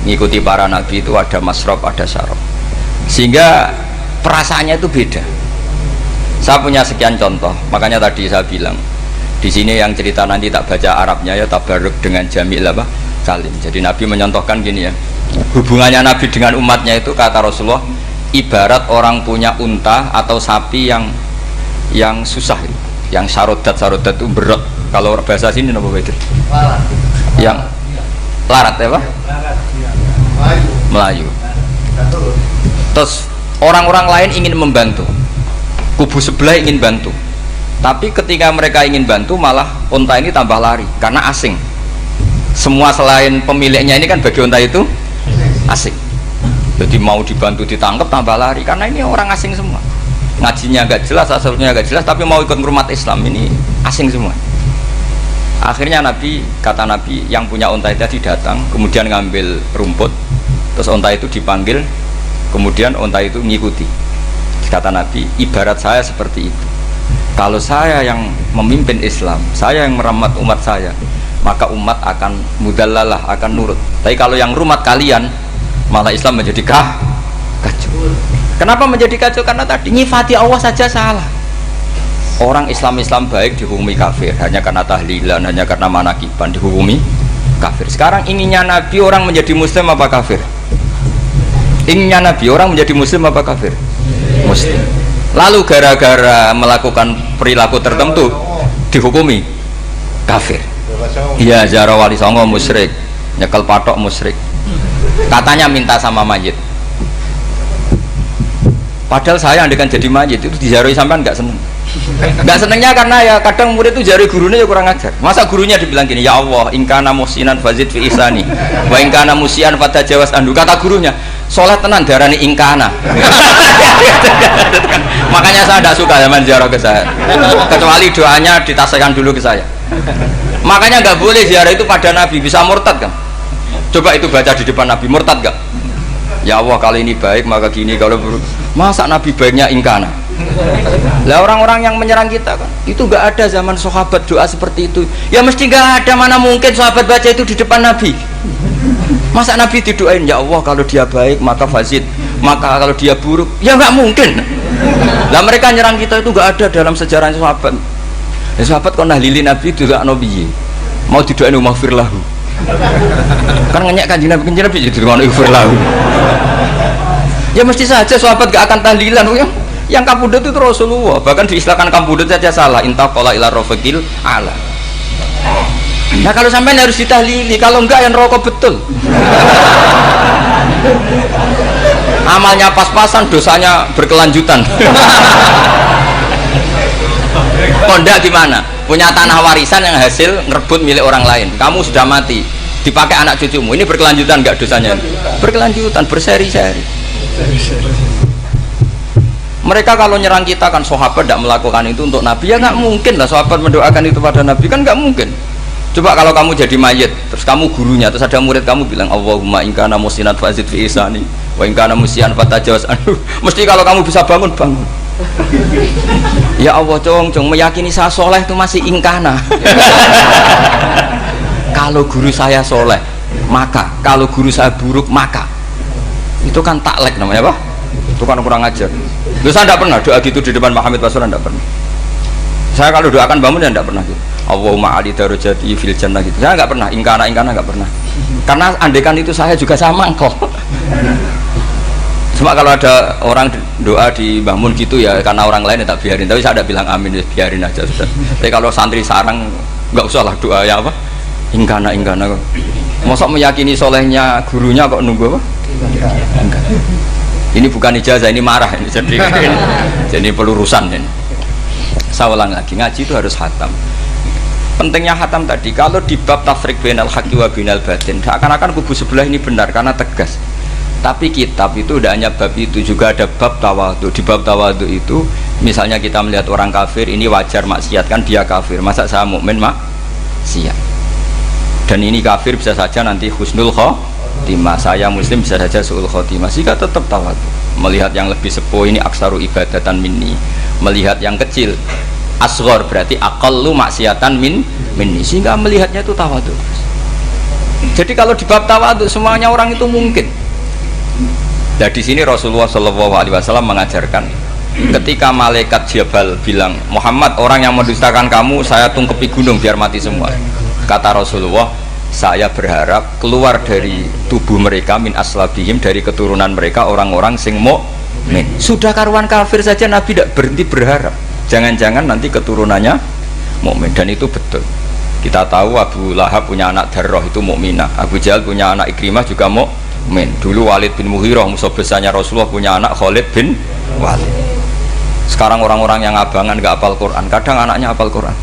ngikuti para nabi itu ada masrob, ada syarab. Sehingga perasaannya itu beda. Saya punya sekian contoh. Makanya tadi saya bilang di sini yang cerita nanti tak baca Arabnya ya tabarruk dengan jamil apa kalim. Jadi Nabi menyontohkan gini ya. Hubungannya Nabi dengan umatnya itu kata Rasulullah ibarat orang punya unta atau sapi yang susah, yang sarodat itu berat. Kalau bahasa sini apa betul? Yang larat ya Pak? Melayu. Terus orang-orang lain ingin membantu, kubu sebelah ingin bantu, tapi ketika mereka ingin bantu malah unta ini tambah lari karena asing. Semua selain pemiliknya ini kan bagi unta itu asing. Jadi mau dibantu ditangkap tambah lari karena ini orang asing semua. Ngajinya agak jelas, asalnya agak jelas, tapi mau ikut ngurmat Islam ini asing semua. Akhirnya kata Nabi yang punya unta itu tadi datang, kemudian ngambil rumput, terus unta itu dipanggil, kemudian unta itu ngikuti. Kata Nabi, ibarat saya seperti itu. Kalau saya yang memimpin Islam, saya yang merawat umat saya, maka umat akan mudallalah, akan nurut. Tapi kalau yang rumat kalian, malah Islam menjadi kacau. Kenapa menjadi kacau? Karena tadi nyifati Allah saja salah. Orang Islam baik dihukumi kafir hanya karena tahlilan, hanya karena manakiban dihukumi kafir. Sekarang inginnya Nabi orang menjadi muslim apa kafir? Inginnya Nabi orang menjadi muslim apa kafir? muslim. Lalu gara-gara melakukan perilaku tertentu dihukumi kafir. Iya, ziarah wali songo musyrik, nyekel patok musyrik. Katanya minta sama mayit. Padahal saya andekan jadi mayit itu diziarahi sampean nggak seneng. Nggak senengnya karena ya kadang murid itu jari gurunya ya kurang ajar. Masa gurunya dibilang gini, ya Allah, ingkana musinan fazid fi isani, wa ingkana musian fatajawas andu. Kata gurunya, soleh tenan darani ingkana. Makanya saya tidak suka zaman ziarah ke saya, kecuali doanya ditasihkan dulu ke saya. Makanya nggak boleh ziarah itu pada Nabi, bisa murtad kan? Coba itu baca di depan Nabi, murtad gak? Ya Allah, kali ini baik maka gini, kalau buruk. Masa Nabi baiknya ingkana? Lah orang-orang yang menyerang kita kan, itu nggak ada zaman sahabat doa seperti itu. Ya mesti nggak ada, mana mungkin sahabat baca itu di depan Nabi. Masa Nabi didoain, ya Allah kalau dia baik maka fazid, maka kalau dia buruk, ya nggak mungkin. Lah mereka nyerang kita itu nggak ada dalam sejarah sahabat. Ya sahabat kok nahlili Nabi itu gak nabi, mau didoain maghfir lahu. Kan ngenyek kanjeng Nabi jadi didoain maghfir lahu. Ya mesti saja sahabat gak akan tahlilan. Yang kabudut itu Rasulullah, bahkan diistilahkan kabudut saja salah. Intaqala ila rafiqil ala. Nah kalau sampai harus ditahlili, kalau enggak yang rokok betul. Amalnya pas-pasan, dosanya berkelanjutan. Kondak gimana? Punya tanah warisan yang hasil ngerebut milik orang lain. Kamu sudah mati, dipakai anak cucumu. Ini berkelanjutan enggak dosanya? Berkelanjutan, berseri-seri. Mereka kalau nyerang kita kan sahabat tidak melakukan itu untuk Nabi, ya nggak mungkin lah sahabat mendoakan itu pada Nabi, kan nggak mungkin. Coba kalau kamu jadi mayit, terus kamu gurunya, terus ada murid kamu bilang Allahumma ingkana musinat fazid fi isani wa ingkana musian fatajawaz anhu. Mesti kalau kamu bisa bangun, bangun. Ya Allah, cong meyakini saya soleh itu masih ingkana. Kalau guru saya soleh maka, kalau guru saya buruk maka, itu kan taklek namanya, apa? Itu kan kurang ajar. Loh, saya tidak pernah doa gitu di depan Muhammad Basuran, tidak pernah. Saya kalau doakan bangun ya tidak pernah gitu. Allahumma ali darajati fil jannah gitu. Saya nggak pernah, ingkana nggak pernah. Karena andekan itu saya juga sama kok. Cuma kalau ada orang doa di bangun gitu ya karena orang lain ya tak biarin. Tapi saya tidak bilang amin, ya biarin aja sudah. Tapi kalau santri sarang nggak usah lah doa ya apa? Ingkana kok. Mosok meyakini solehnya gurunya kok nunggu apa? Enggak. Ini bukan ijazah, ini marah ini. Jadi pelurusan ini. Saya ulang lagi, ngaji itu harus khatam. Pentingnya khatam tadi, kalau di bab tafriq bainal haqqi wa bainal batin, seakan-akan kubu sebelah ini benar karena tegas. Tapi kitab itu tidak hanya bab itu, juga ada bab tawadhu. Di bab tawadhu itu, misalnya kita melihat orang kafir, ini wajar maksiat kan, dia kafir. Masa saya mukmin maksiat? Dan ini kafir bisa saja nanti husnul khotimah, saya muslim bisa saja su'ul khotimah. Jika tetap tawadhu, melihat yang lebih sepuh ini aksaru ibadatan minni, melihat yang kecil asghar berarti aqallu maksiatan minni, sehingga melihatnya itu tawadhu. Jadi kalau di bab tawadhu semuanya orang itu mungkin. Nah di sini Rasulullah SAW mengajarkan, ketika malaikat Jabal bilang, Muhammad, orang yang mendustakan kamu saya tungkepi gunung biar mati semua. Kata Rasulullah, saya berharap keluar dari tubuh mereka min aslabihim, dari keturunan mereka orang-orang sing mukmin. Sudah karuan kafir saja Nabi tidak berhenti berharap, jangan-jangan nanti keturunannya mukmin. Dan itu betul. Kita tahu Abu Lahab punya anak Darroh itu mukminah, Abu Jahal punya anak Ikrimah juga mukmin. Dulu Walid bin Mughirah musuh besarnya Rasulullah punya anak Khalid bin Walid. Sekarang orang-orang yang abangan gak hafal Quran, kadang anaknya hafal Quran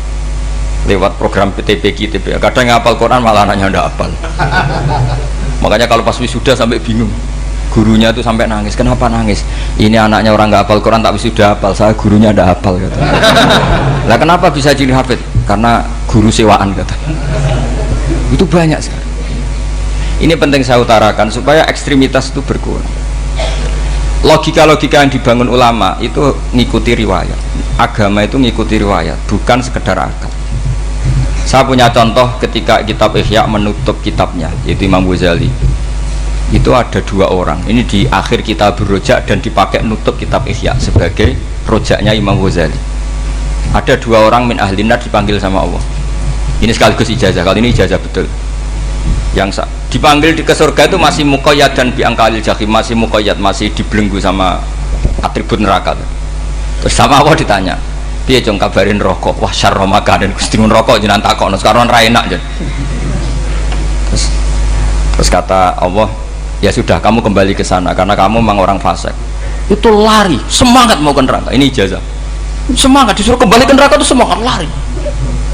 lewat program PTPQ, kadang yang hafal Quran malah anaknya tidak hafal. Makanya kalau pas wisuda sampai bingung, gurunya itu sampai nangis. Kenapa nangis? Ini anaknya orang nggak hafal Quran tak wisuda hafal, saya gurunya tidak hafal kata. Lah kenapa bisa jadi hafid? Karena guru sewaan kata. Itu banyak sekali. Ini penting saya utarakan supaya ekstremitas itu berkurang. Logika-logika yang dibangun ulama itu ngikuti riwayat. Agama itu ngikuti riwayat, bukan sekedar akal. Saya punya contoh ketika kitab Ihya menutup kitabnya, yaitu Imam Ghazali. Itu ada dua orang, ini di akhir kitab Rojak dan dipakai nutup kitab Ihya sebagai rojaknya Imam Ghazali. Ada dua orang min ahli nar dipanggil sama Allah. Ini sekaligus ijazah, kali ini ijazah betul. Yang dipanggil ke surga itu masih muqayyad dan biangkalil jahim, masih muqayyad, masih dibelenggu sama atribut neraka. Terus sama Allah ditanya, piye jong kabarin rokok? Wah syarra makanan Gusti rokok jenengan takokno sekarang ra enak jen. Terus kata Allah, ya sudah kamu kembali ke sana karena kamu memang orang fasik. Itu lari, semangat mau ke neraka. Ini ijazah. Semangat disuruh kembali ke neraka itu semangat lari.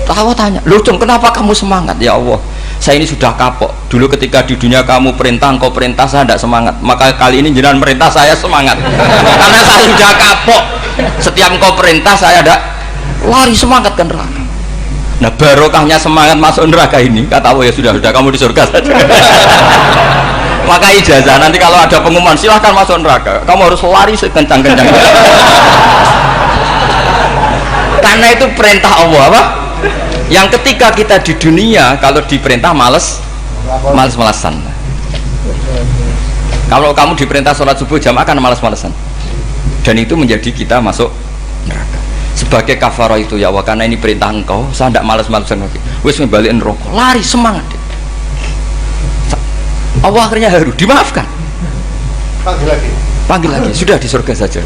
Allah tanya, loh Jong kenapa kamu semangat? Ya Allah, saya ini sudah kapok. Dulu ketika di dunia kamu perintah, engkau perintah, saya tidak semangat. Maka kali ini jenengan perintah saya semangat. Karena saya sudah kapok. Setiap engkau perintah saya ada lari semangat ke neraka. Nah barokahnya semangat masuk neraka ini, kata Allah, ya sudah kamu di surga saja. Maka ijazah nanti kalau ada pengumuman silahkan masuk neraka, kamu harus lari sekencang-kencang. Karena itu perintah Allah apa? Yang ketika kita di dunia kalau diperintah males-malesan. Kalau kamu diperintah sholat subuh jamaah kan males-malesan. Dan itu menjadi kita masuk neraka. Sebagai kafarah itu ya Allah, karena ini perintah engkau, saya tidak males-malesan lagi. Wis ngebalikin rokok, lari semangat. Allah akhirnya harus dimaafkan. Panggil lagi, sudah di surga saja.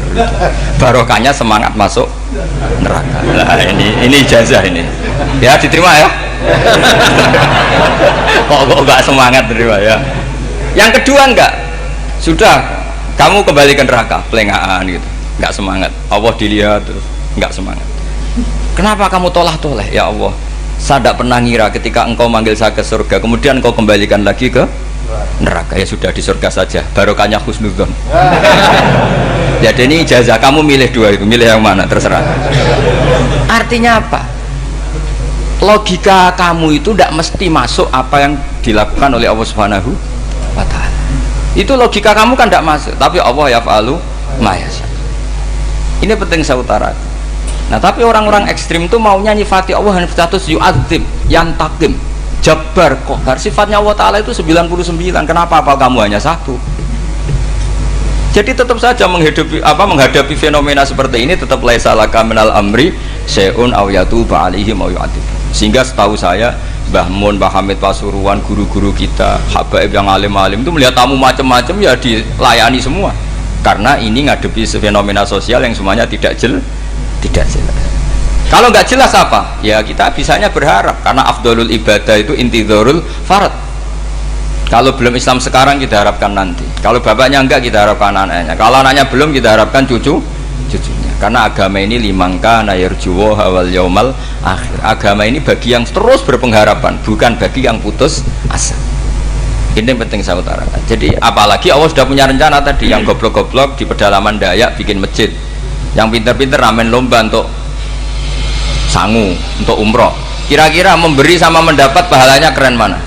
Barokahnya semangat masuk neraka. Nah, ini ijazah ini. Ya diterima ya. Kok enggak semangat terima ya. Yang kedua enggak. Sudah kamu kembali ke neraka, pelengahan gitu. Enggak semangat. Allah dilihat terus enggak semangat. Kenapa kamu toleh? Ya Allah, saya tidak pernah ngira ketika engkau manggil saya ke surga, kemudian engkau kembalikan lagi ke neraka. Ya sudah di surga saja, barokahnya husnudzon. Jadi ini ijazah, kamu milih dua itu, milih yang mana terserah. Artinya apa? Logika kamu itu tidak mesti masuk apa yang dilakukan oleh Allah Subhanahu wa Ta'ala. Itu logika kamu kan tidak masuk, tapi Allah yaf'alu ma yasha. Ini penting saya utarakan. Nah tapi orang-orang ekstrim itu maunya nyifati Allah dengan status yu'adzim, yantakim, jabbar, kohar. Sifatnya Allah Ta'ala itu 99. Kenapa apa kamu hanya satu? Jadi tetap saja menghadapi fenomena seperti ini tetap laisa laka minal amri syai'un aw yatuba alaihim aw yu'adzib. Sehingga setahu saya Mbah Mun, Mbah Hamid Pasuruan, guru-guru kita, habaib yang alim-alim itu melihat tamu macam-macam ya dilayani semua. Karena ini ngadepi fenomena sosial yang semuanya tidak jelas. Kalau nggak jelas apa? Ya kita bisanya berharap karena afdolul ibadah itu intidharul farad. Kalau belum Islam sekarang kita harapkan nanti. Kalau bapaknya enggak kita harapkan anaknya. Kalau anaknya belum kita harapkan cucunya. Karena agama ini limangka nayarjuwo hawal yaumal akhir. Agama ini bagi yang terus berpengharapan, bukan bagi yang putus asa. Ini penting saya utarakan. Jadi apalagi Allah sudah punya rencana tadi, yang goblok-goblok di pedalaman Dayak bikin masjid, yang pinter-pinter ramen lomba untuk sangu, untuk umroh. Kira-kira memberi sama mendapat pahalanya keren mana?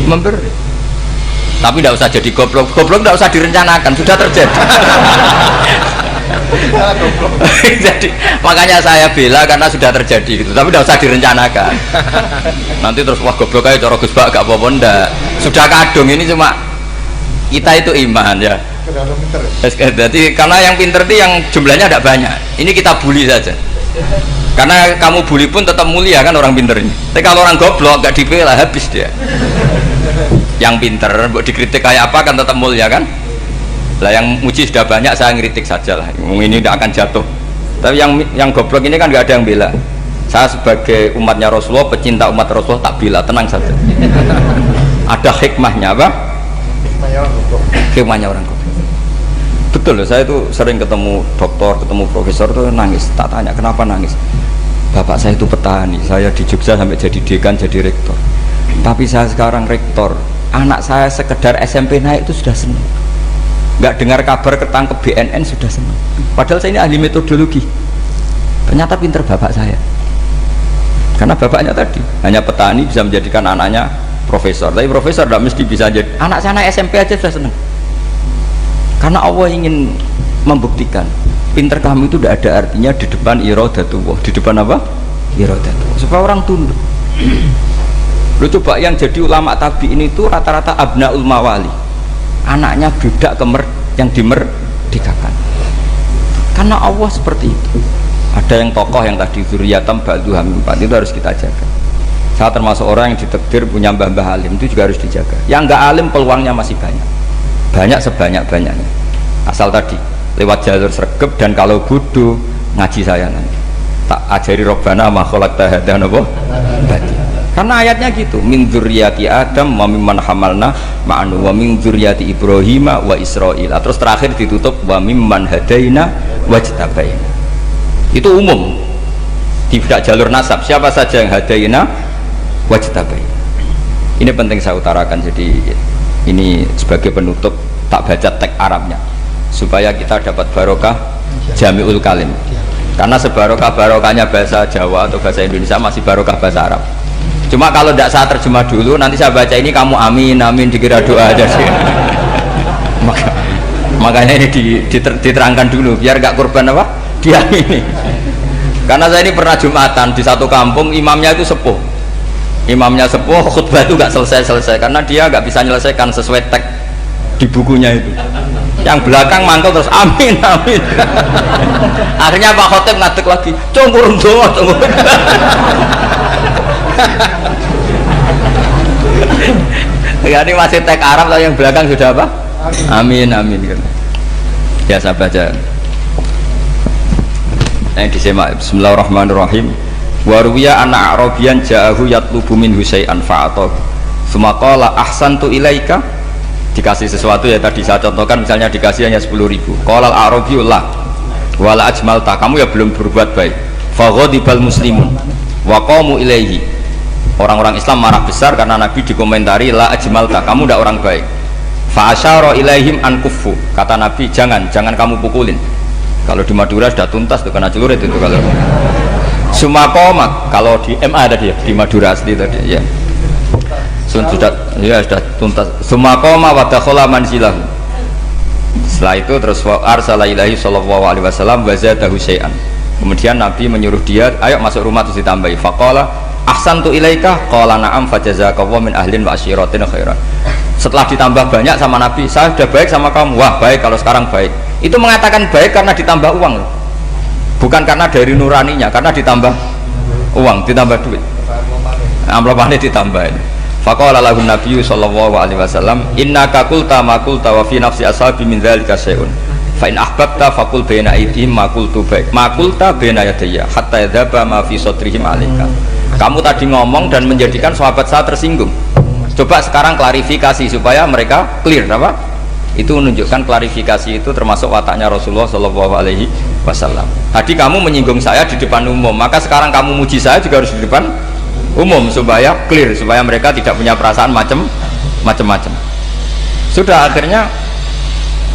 Memberi. Tapi tidak usah jadi goblok tidak usah direncanakan, sudah terjadi. Jadi makanya saya bela karena sudah terjadi gitu. Tapi tidak usah direncanakan. Nanti terus wah goblok aja cara Gus Bak gak apa-apa ndak. Sudah kadung, ini cuma kita itu iman ya. Jadi karena yang pinter itu yang jumlahnya tidak banyak. Ini kita bully saja. Karena kamu bully pun tetap mulia kan orang pinter ini. Tapi kalau orang goblok gak dibela habis dia. Yang pinter buat dikritik kayak apa kan tetap mulia kan. Lah yang muji sudah banyak, saya ngeritik saja lah. Ini tidak akan jatuh. Tapi yang goblok ini kan nggak ada yang bela. Saya sebagai umatnya Rasulullah, pecinta umat Rasulullah tak bela, tenang saja. Ada hikmahnya apa? Hikmahnya orang goblok. Betul loh, saya itu sering ketemu dokter, ketemu profesor tuh nangis. Tak tanya kenapa nangis. Bapak saya itu petani, saya di Jogja sampai jadi dekan, jadi rektor. Tapi saya sekarang rektor, anak saya sekedar SMP naik itu sudah senang. Nggak dengar kabar ketangkep BNN sudah senang. Padahal saya ini ahli metodologi. Ternyata pinter bapak saya. Karena bapaknya tadi hanya petani bisa menjadikan anaknya profesor. Tapi profesor tidak mesti bisa jadi. Anak saya anak SMP aja sudah senang. Karena Allah ingin membuktikan pinter kamu itu tidak ada artinya di depan iradatullah. Di depan apa? Iradatullah. Supaya orang tunduk. Lu coba yang jadi ulama tabi'in itu rata-rata abnaul mawali. Anaknya budak yang dimerdekakan. Karena Allah seperti itu. Ada yang tokoh yang tadi zuriyatam ba'duha min ba'd, itu harus kita jaga. Saya termasuk orang yang ditakdir punya mbah-mbah alim, itu juga harus dijaga. Yang enggak alim peluangnya masih banyak. Banyak sebanyak-banyaknya. Asal tadi lewat jalur sregep, dan kalau bodoh ngaji saya nanti tak ajari Rabbana ma khalaqta hadza napa badi. Karena ayatnya gitu, min dzurriyyati Adam wa mimman hamalna ma'anu wa min dzurriyyati Ibrahim wa Israil. Terus terakhir ditutup wa mimman hadaina wajtabaina. Itu umum, tidak jalur nasab, siapa saja yang hadaina wajtabaina. Ini penting saya utarakan, jadi ini sebagai penutup tak baca teks Arabnya supaya kita dapat barokah jami'ul kalim. Karena sebarokah-barokahnya bahasa Jawa atau bahasa Indonesia masih barokah bahasa Arab. Cuma kalau tidak saya terjemah dulu, nanti saya baca ini kamu amin amin dikira doa aja sih. Makanya ini diterangkan dulu biar gak korban apa diamini. Karena saya ini pernah Jumatan di satu kampung, imamnya itu sepuh. Imamnya sepuh, khutbah itu gak selesai karena dia gak bisa menyelesaikan sesuai teks di bukunya itu. Yang belakang mantul terus amin amin. Akhirnya Pak Khotib ngadeg lagi, cungkurung doa cungkurung. Ya, ini masih teks Arab, tapi yang belakang sudah apa? Amin amin. Ya saya baca. Yang disimak. Bismillahirrahmanirrahim. Waruwiya anak Arabian ja'ahu yatlubu minhu syai'an fa'atahu. Tsumma qala ahsantu ilaika. Dikasih sesuatu ya tadi saya contohkan, misalnya dikasih hanya 10.000. Qala al-Arabiyyu la wala ajmalta, kamu ya belum berbuat baik. Fa ghadibal muslimun wa qamu ilaihi. Orang-orang Islam marah besar karena Nabi dikomentari la ajmalta, kamu tidak orang baik. Fa asyara ilaihim an kuffu, kata Nabi jangan kamu pukulin. Kalau di Madura sudah tuntas tuh kena celurit itu kalau. Sumakomak, kalau di MA tadi ya, di Madura asli tadi ya. Sudah tuntas. Sumakoma wa dakhala manzilahu. Setelah itu terus arsala ilahi sallallahu alaihi wasallam wa zadahu syai'an. Kemudian Nabi menyuruh dia, ayo masuk rumah terus ditambahi. Faqala ahsantu ilaika qala na'am fajazakallahu min ahlin wa asyiratin khairan. Setelah ditambah banyak sama Nabi, saya sudah baik sama kamu. Wah, baik kalau sekarang baik. Itu mengatakan baik karena ditambah uang. Bukan karena dari nuraninya, karena ditambah uang, ditambah duit. Amplopane ditambahin. Faqala lahu Nabi sallallahu alaihi wasallam, innaka qulta ma qulta wa fi nafsi ashabi min dzalika syai'un. Fa in ahbabta faqul baina aydihim ma qultu baik. Ma qulta baina yadayya hatta yadhaba ma fi sadrihim alaika. Kamu tadi ngomong dan menjadikan sahabat saya tersinggung. Coba sekarang klarifikasi supaya mereka clear apa? Itu menunjukkan klarifikasi itu termasuk wataknya Rasulullah sallallahu alaihi wasallam. Tadi kamu menyinggung saya di depan umum, maka sekarang kamu muji saya juga harus di depan umum supaya clear, supaya mereka tidak punya perasaan macam-macam. Sudah akhirnya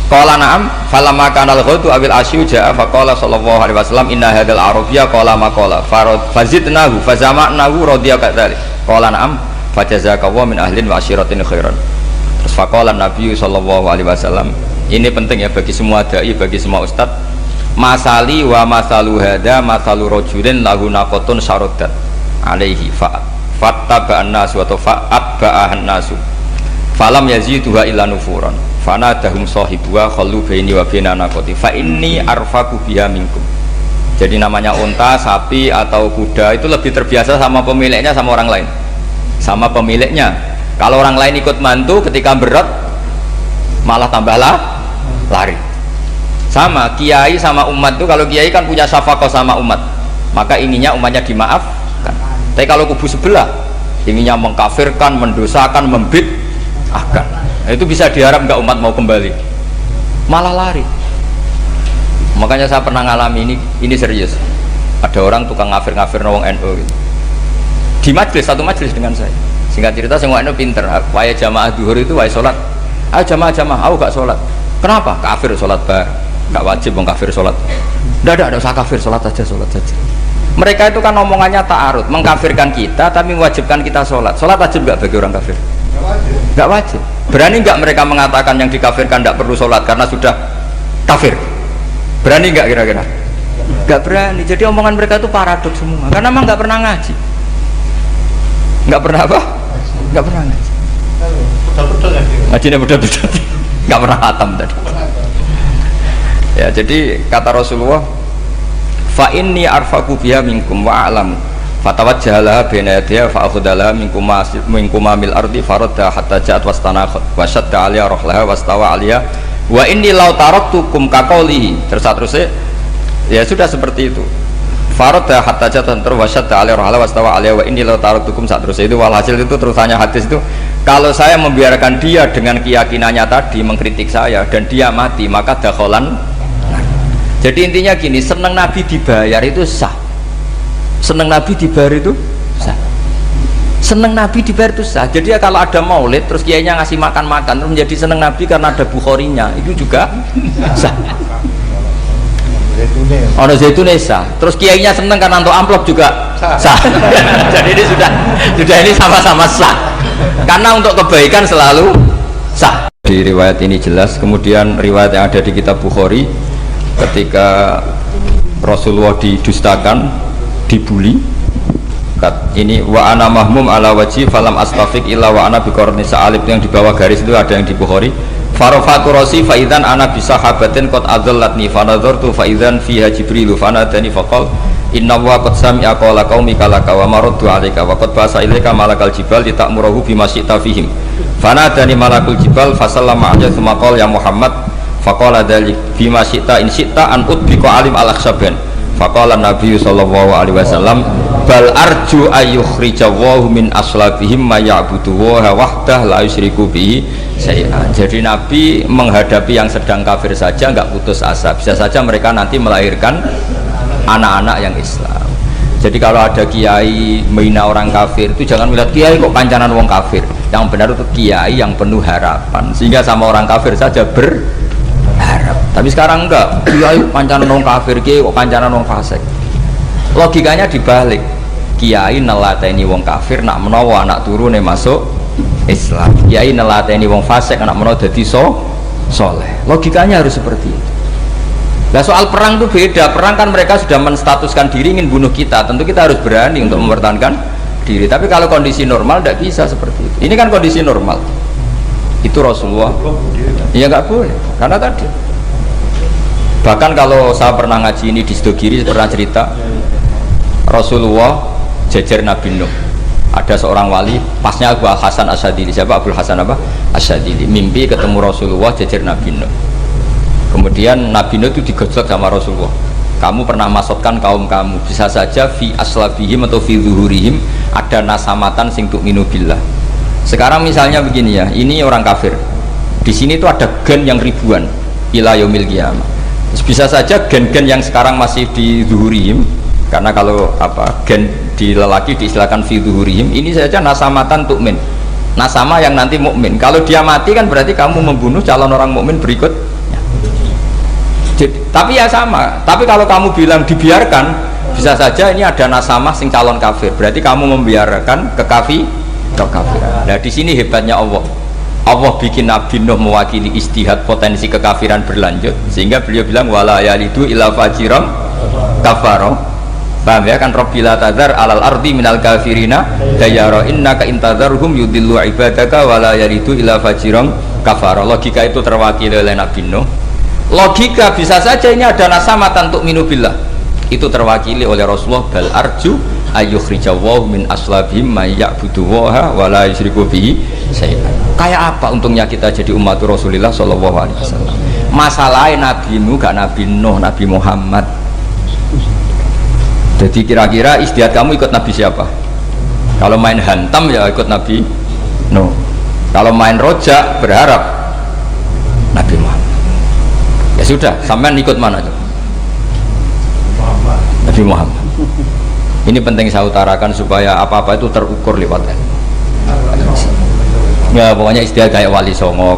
qala na'am falamma kana al-ghadu awil asyu ja'a faqala sallallahu alaihi wasallam inna hadzal arabiyya qala ma qala fazidnahu fazama'nahu radiya kadzalik qala na'am fajazakallahu min ahlin wa asyiratin khairan. Terus faqala Nabi sallallahu alaihi wasallam, ini penting ya bagi semua dai, bagi semua ustaz, masali wa masalu hadza masalu rajulin lahu naqatun syaradat alaihi fattaba'an nasu atau fa'atba'ahan nasu falam yaziduha illa nufuran fanadahum sahibuha khallu baini wa baina naqati fa inni arfaku biha minkum. Jadi namanya unta, sapi atau kuda itu lebih terbiasa sama pemiliknya, sama orang lain, sama pemiliknya. Kalau orang lain ikut mantu ketika berat malah tambahlah lari. Sama kiai sama umat tuh, kalau kiai kan punya syafaqah sama umat, maka inginnya umatnya dimaafkan. Tapi kalau kubu sebelah inginnya mengkafirkan, mendosakan, membid'ahkan, itu bisa diharap nggak umat mau kembali, malah lari. Makanya saya pernah ngalami ini serius. Ada orang tukang ngafir-ngafir nawang NU gitu. Di majlis, satu majlis dengan saya. Singkat cerita semua NU pinter. Waya jamaah duhur itu waya sholat. Ayo jamaah, aku gak sholat. Kenapa? Kafir sholat gak wajib mengkafir sholat. Tidak usah kafir, sholat saja. Mereka itu kan omongannya ta'arud, mengkafirkan kita tapi mewajibkan kita sholat. Sholat wajib gak bagi orang kafir? Gak wajib. Berani gak mereka mengatakan yang dikafirkan tidak perlu sholat karena sudah kafir? Berani gak kira-kira? Gak berani. Jadi omongan mereka itu paradoks semua, karena memang gak pernah ngaji. Gak pernah apa? Gak pernah ngaji. Ngajinya betul-betul gak pernah khatam tadi. Ya, jadi kata Rasulullah, fa inni arfaqu biha minkum wa a'lamu fatawajjalaha baina yadayha fa akhudalaha minkum mil ardi faradda hatta ja'at wastanakhat wa shadda 'alaiha rahlaha wastawa 'alaiha Wa inni law taraktukum kaqaulihi, terus ya sudah seperti itu. Farada hatta jatan terwasyata alaihi rahala wastawa alaihi wa inni law taraktukum terus itu walhasil itu terusannya hadis itu, kalau saya membiarkan dia dengan keyakinannya tadi mengkritik saya dan dia mati maka dakholan. Jadi intinya gini, seneng Nabi dibayar itu sah, seneng Nabi dibayar itu sah, seneng Nabi dibayar itu sah. Jadi ya kalau ada maulid terus kiainya ngasih makan-makan terus menjadi seneng Nabi karena ada Bukharinya, itu juga sah. Ono zaitune sah. Terus kiainya seneng karena untuk amplop juga sah. Jadi ini sudah ini sama-sama sah. Karena untuk kebaikan selalu sah. Di riwayat ini jelas. Kemudian riwayat yang ada di kitab Bukhari, ketika Rasulullah didustakan, dibuli, ini wa ana mahmum ala wajhi falam astafiq illa wa ana biqarni sa'alib, yang di bawah garis itu ada yang di Bukhari. Farafatu rasi faizan ana bisahabatin qad adallatni fanadhartu faizan fiha jibrilu fanadani faqal inna wa qad sami'a qala qaumika laka wa maraddu 'alaika wa qad basa ilaika malakal jibal litamurahu bima syi'ta fihim fanadani malakul jibal fasallama 'alaihi tsumma qala ya Muhammad faqala dzalik bima syi'ta in syi'ta an udbika alim al-akhsaban faqala Nabi sallallahu alaihi wasallam bal arju ayyukhrijawahu min aslabihim ma ya'budu wa wahdah la yusyriku bihi syai'an. Jadi Nabi menghadapi yang sedang kafir saja enggak putus asa, bisa saja mereka nanti melahirkan anak-anak yang Islam. Jadi kalau ada kiai menghina orang kafir itu jangan melihat kiai kok kancanan wong kafir, yang benar itu kiai yang penuh harapan sehingga sama orang kafir saja berharap. Tapi sekarang enggak, kiai kancanan wong kafir, kiai kok kancanan wong fasik. Logikanya dibalik, kiai nelateni wong kafir nak menawa anak turune masuk Islam, kiai nelateni wong fasik anak menawa dadi soleh. Logikanya harus seperti itu. Nah soal perang itu beda. Perang kan mereka sudah menstatuskan diri ingin bunuh kita, tentu kita harus berani untuk mempertahankan diri. Tapi kalau kondisi normal tidak bisa seperti itu. Ini kan kondisi normal. Itu Rasulullah ya nggak boleh, karena tadi bahkan kalau saya pernah ngaji ini di Sidogiri, pernah cerita Rasulullah jejer Nabi Nuh, ada seorang wali, pasnya Abu Hasan Asyadili. Siapa Abu Hasan apa? Asyadili. Mimpi ketemu Rasulullah jejer Nabi Nuh. Kemudian Nabi Nuh itu digojlok sama Rasulullah. Kamu pernah maksudkan kaum kamu, bisa saja fi aslabihim atau fi zuhurihim ada nasamatan sing tu'minu billah. Sekarang misalnya begini ya, ini orang kafir. Di sini itu ada gen yang ribuan ila yaumil qiyamah. Bisa saja gen-gen yang sekarang masih di zuhurihim, karena kalau apa gen di lelaki diistilahkan fi zuhurihim, ini saja nasamatan tu'min, nasama yang nanti mukmin. Kalau dia mati kan berarti kamu membunuh calon orang mukmin berikutnya. Tapi ya sama. Tapi kalau kamu bilang dibiarkan, bisa saja ini ada nasama sing calon kafir, berarti kamu membiarkan kekafiran. Nah di sini hebatnya Allah. Allah bikin Nabi Nuh mewakili istihad potensi kekafiran berlanjut, sehingga beliau bilang wala yalidu illa fajiran kafaro. Paham ya kan? Rabbila tadzar alal ardi minal kafirina dayara innaka intadzarhum yudillu ibadaka wala yalidu illa fajiran kafaro. Logika itu terwakili oleh Nabi Nuh. Logika bisa saja ini ada nasamatan untuk minubillah, itu terwakili oleh Rasulullah. Bal arju ayyukhrijawahu min aslabihim may ya'budu wa la yusyriku bihi syai'an. Kayak apa untungnya kita jadi umat Rasulullah sallallahu alaihi wasallam? Masalahnya Nabi Nuh gak Nabi Nuh, Nabi Muhammad. Jadi kira-kira istiadat kamu ikut Nabi siapa? Kalau main hantam ya ikut Nabi Nuh. Kalau main rojak berharap Nabi Muhammad. Ya sudah, sampean ikut mana tuh? Nabi Muhammad. Ini penting saya utarakan supaya apa-apa itu terukur lewat ilmu. Ya pokoknya istilah kayak Wali Songo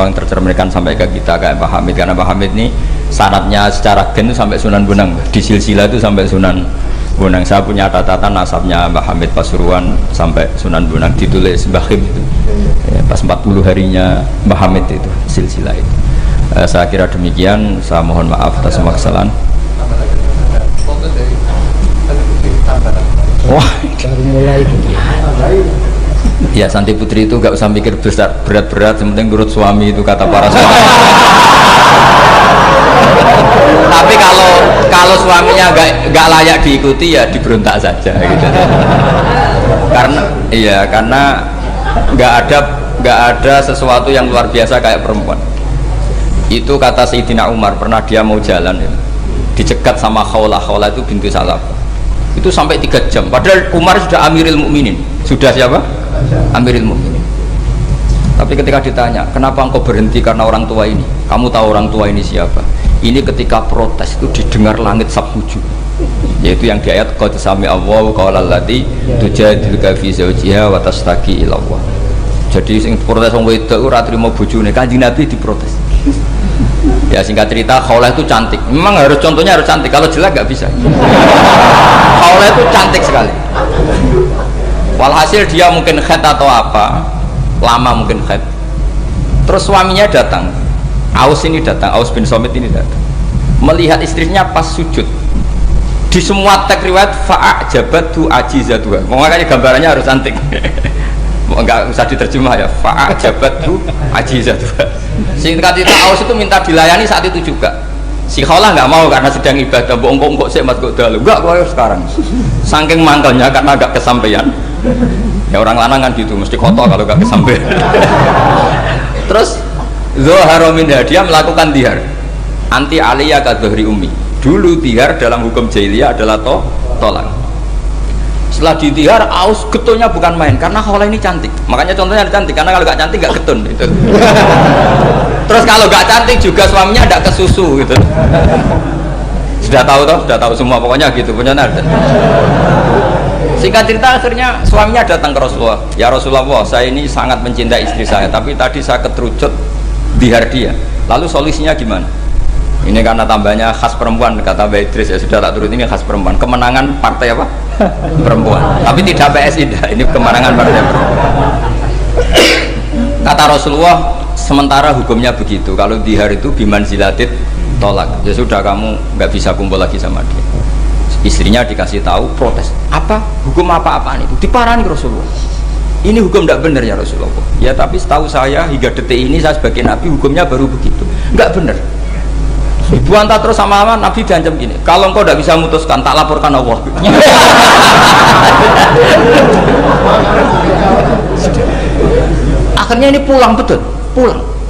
yang tercerminkan sampai ke kita kayak Mbah Hamid, karena Mbah Hamid ini sanadnya secara gen itu sampai Sunan Bonang, di silsilah itu sampai Sunan Bonang. Saya punya catatan nasabnya Mbah Hamid Pasuruan sampai Sunan Bonang, ditulis Mbah Him itu ya, pas 40 harinya Mbah Hamid itu silsilah itu. Saya kira demikian, saya mohon maaf atas semua kesalahan. Wah, baru mulai. Ya Santi Putri itu gak usah mikir besar berat-berat, yang penting nurut suami, itu kata para suami. Tapi kalau suaminya gak layak diikuti ya diberontak saja gitu. Karena gak ada sesuatu yang luar biasa kayak perempuan. Itu kata Sayyidina Umar, pernah dia mau jalan ya, dicegat sama Khawlah itu bintu Salab. Itu sampai 3 jam. Padahal Umar sudah Amirul Mukminin. Sudah siapa? Amirul Mukminin. Tapi ketika ditanya, kenapa engkau berhenti karena orang tua ini? Kamu tahu orang tua ini siapa? Ini ketika protes itu didengar langit sabtuju. Yaitu yang di ayat qad sami Allahu qaulal lati tujadiluka fi zawjiha wa tastaqi ila Allah. Jadi sing protes wong wedok ora trimo bojone, Kanjeng Nabi diprotes. Ya singkat cerita, Khawlah itu cantik. Memang harus contohnya harus cantik. Kalau jelek nggak bisa. Khawlah itu cantik sekali. Walhasil dia mungkin khed atau apa, lama mungkin khed. Terus suaminya datang. Aus ini datang, Aus bin Somit ini datang. Melihat istrinya pas sujud. Di semua teks riwayat fa'ajabatu ajizatuha. Makanya gambarannya harus cantik. Enggak usah diterjemah ya. Fa'ajabatu ajizatuha. Singkat cerita, Aus itu minta dilayani saat itu juga. Si Khawlah nggak mau karena sedang ibadah. Bongkok sih mas kok dalu. Enggak kok sekarang. Saking mangkelnya karena agak kesampaian. Ya orang lanang kan gitu, mesti kotor kalau nggak kesampaian. Terus Zoharo minha, dia melakukan dihar anti aliyah kadhri umi. Dulu dihar dalam hukum jahiliyah adalah tolak. Setelah didihar, Aus getulnya bukan main karena Khawlah ini cantik. Makanya contohnya cantik, karena kalau nggak cantik nggak getun gitu. Terus kalau nggak cantik juga suaminya nggak kesusu gitu. Sudah tahu semua pokoknya gitu punya narden. Singkat cerita akhirnya suaminya datang ke Rasulullah. Ya Rasulullah, saya ini sangat mencintai istri saya, tapi tadi saya keterucut dihar dia. Lalu solusinya gimana? Ini karena tambahnya khas perempuan, kata Mbak Idris, ya sudah tak turut, ini khas perempuan. Kemenangan partai apa? Perempuan. Tapi tidak PSI, ini kemenangan partai perempuan. Kata Rasulullah, sementara hukumnya begitu. Kalau dihar itu biman zilatit tolak. Ya sudah, kamu nggak bisa kumpul lagi sama dia. Istrinya dikasih tahu, protes. Apa? Hukum apa-apaan itu? Diparani Rasulullah. Ini hukum tidak benar ya Rasulullah. Ya tapi setahu saya hingga detik ini saya sebagai Nabi hukumnya baru begitu. Nggak benar. Ibu antara terus sama Nabi diancam gini. Kalau engkau tidak bisa memutuskan, tak laporkan Allah. Akhirnya ini pulang betul.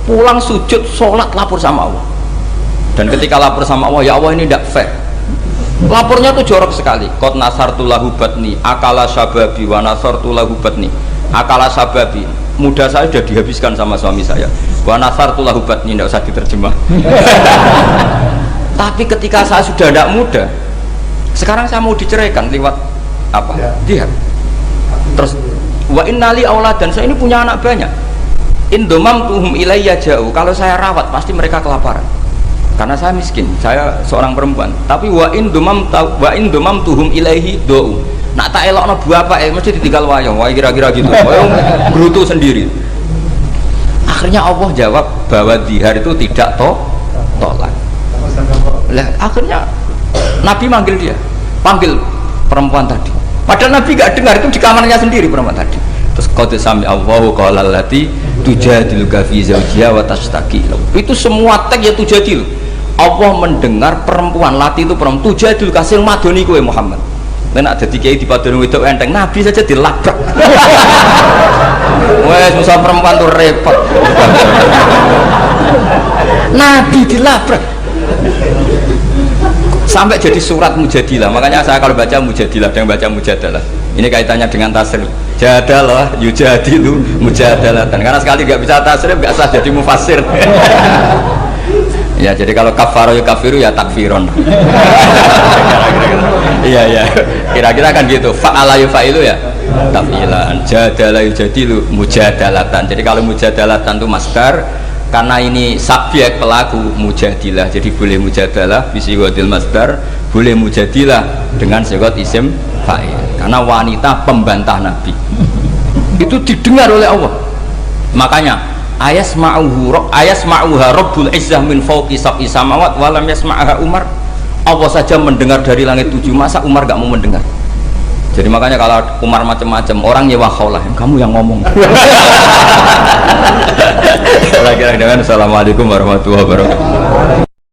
Pulang sujud, sholat, lapor sama Allah. Dan ketika lapor sama Allah, ya Allah ini tidak fair. Lapornya tuh jorok sekali. Qad nasartu lahu batni akala sababi wa nasartu lahu batni akala sababi. Muda saya sudah dihabiskan sama suami saya. Wa nasartu lahu batni, tidak usah diterjemah. Tapi ketika saya sudah tidak muda, sekarang saya mau diceraikan lewat apa? Dia. Terus wa innali aulad, dan saya ini punya anak banyak. Indomam tuhum ilayya jauh. Kalau saya rawat pasti mereka kelaparan. Karena saya miskin, saya seorang perempuan. Tapi wa in domam tuhum ilaihi do. Nak tak elokno bapak mesti ditinggal wayang, wae kira-kira gitu. Wayang gerutu sendiri. Akhirnya Allah jawab bahwa dihar itu tidak tolak. Lah akhirnya Nabi manggil dia, panggil perempuan tadi. Padahal Nabi gak dengar, itu di kamarnya sendiri perempuan tadi. Terus qad sami Allahu qaulal lati tujadiluka fi zawjiha wa tastaqi. Itu semua teks ya tujadilu. Allah mendengar perempuan, lati itu perempuan, tujadil kasil madoni kowe Muhammad. Dan ada di kiai di padon wedok enteng, Nabi saja dilabrak. Wes musuh perempuan tuh repot. Nabi dilabrak. Sampai jadi surat Mujadilah. Makanya saya kalau baca Mujadilah dan baca Mujadalah, ini kaitannya dengan tasrif. Jadalah yujadilu mujadalah. Dan karena sekali nggak bisa tasrif, nggak sah jadi mufassir. Ya jadi kalau kafaro ya kafiru ya takfiron. Iya kira-kira kan gitu. Fa'ala yufa'ilu ya tafilan. Jadalah yujadilu mujadalatan. Jadi kalau mujadalatan itu masdar, karena ini subjek pelaku mujadilah, jadi boleh mujadalah bisigotil masdar, boleh mujadilah dengan sigot isim fa'il. Karena wanita pembantah Nabi itu didengar oleh Allah. Makanya ayasma'uha rabbul izzah min fawqi sab'i samawat walam yasma'aha Umar. Allah saja mendengar dari langit 7, masa Umar gak mau mendengar? Jadi makanya kalau Umar macam-macam, orang nyewa Khawlah, kamu yang ngomong. Kira-kira dengan Assalamualaikum warahmatullahi wabarakatuh.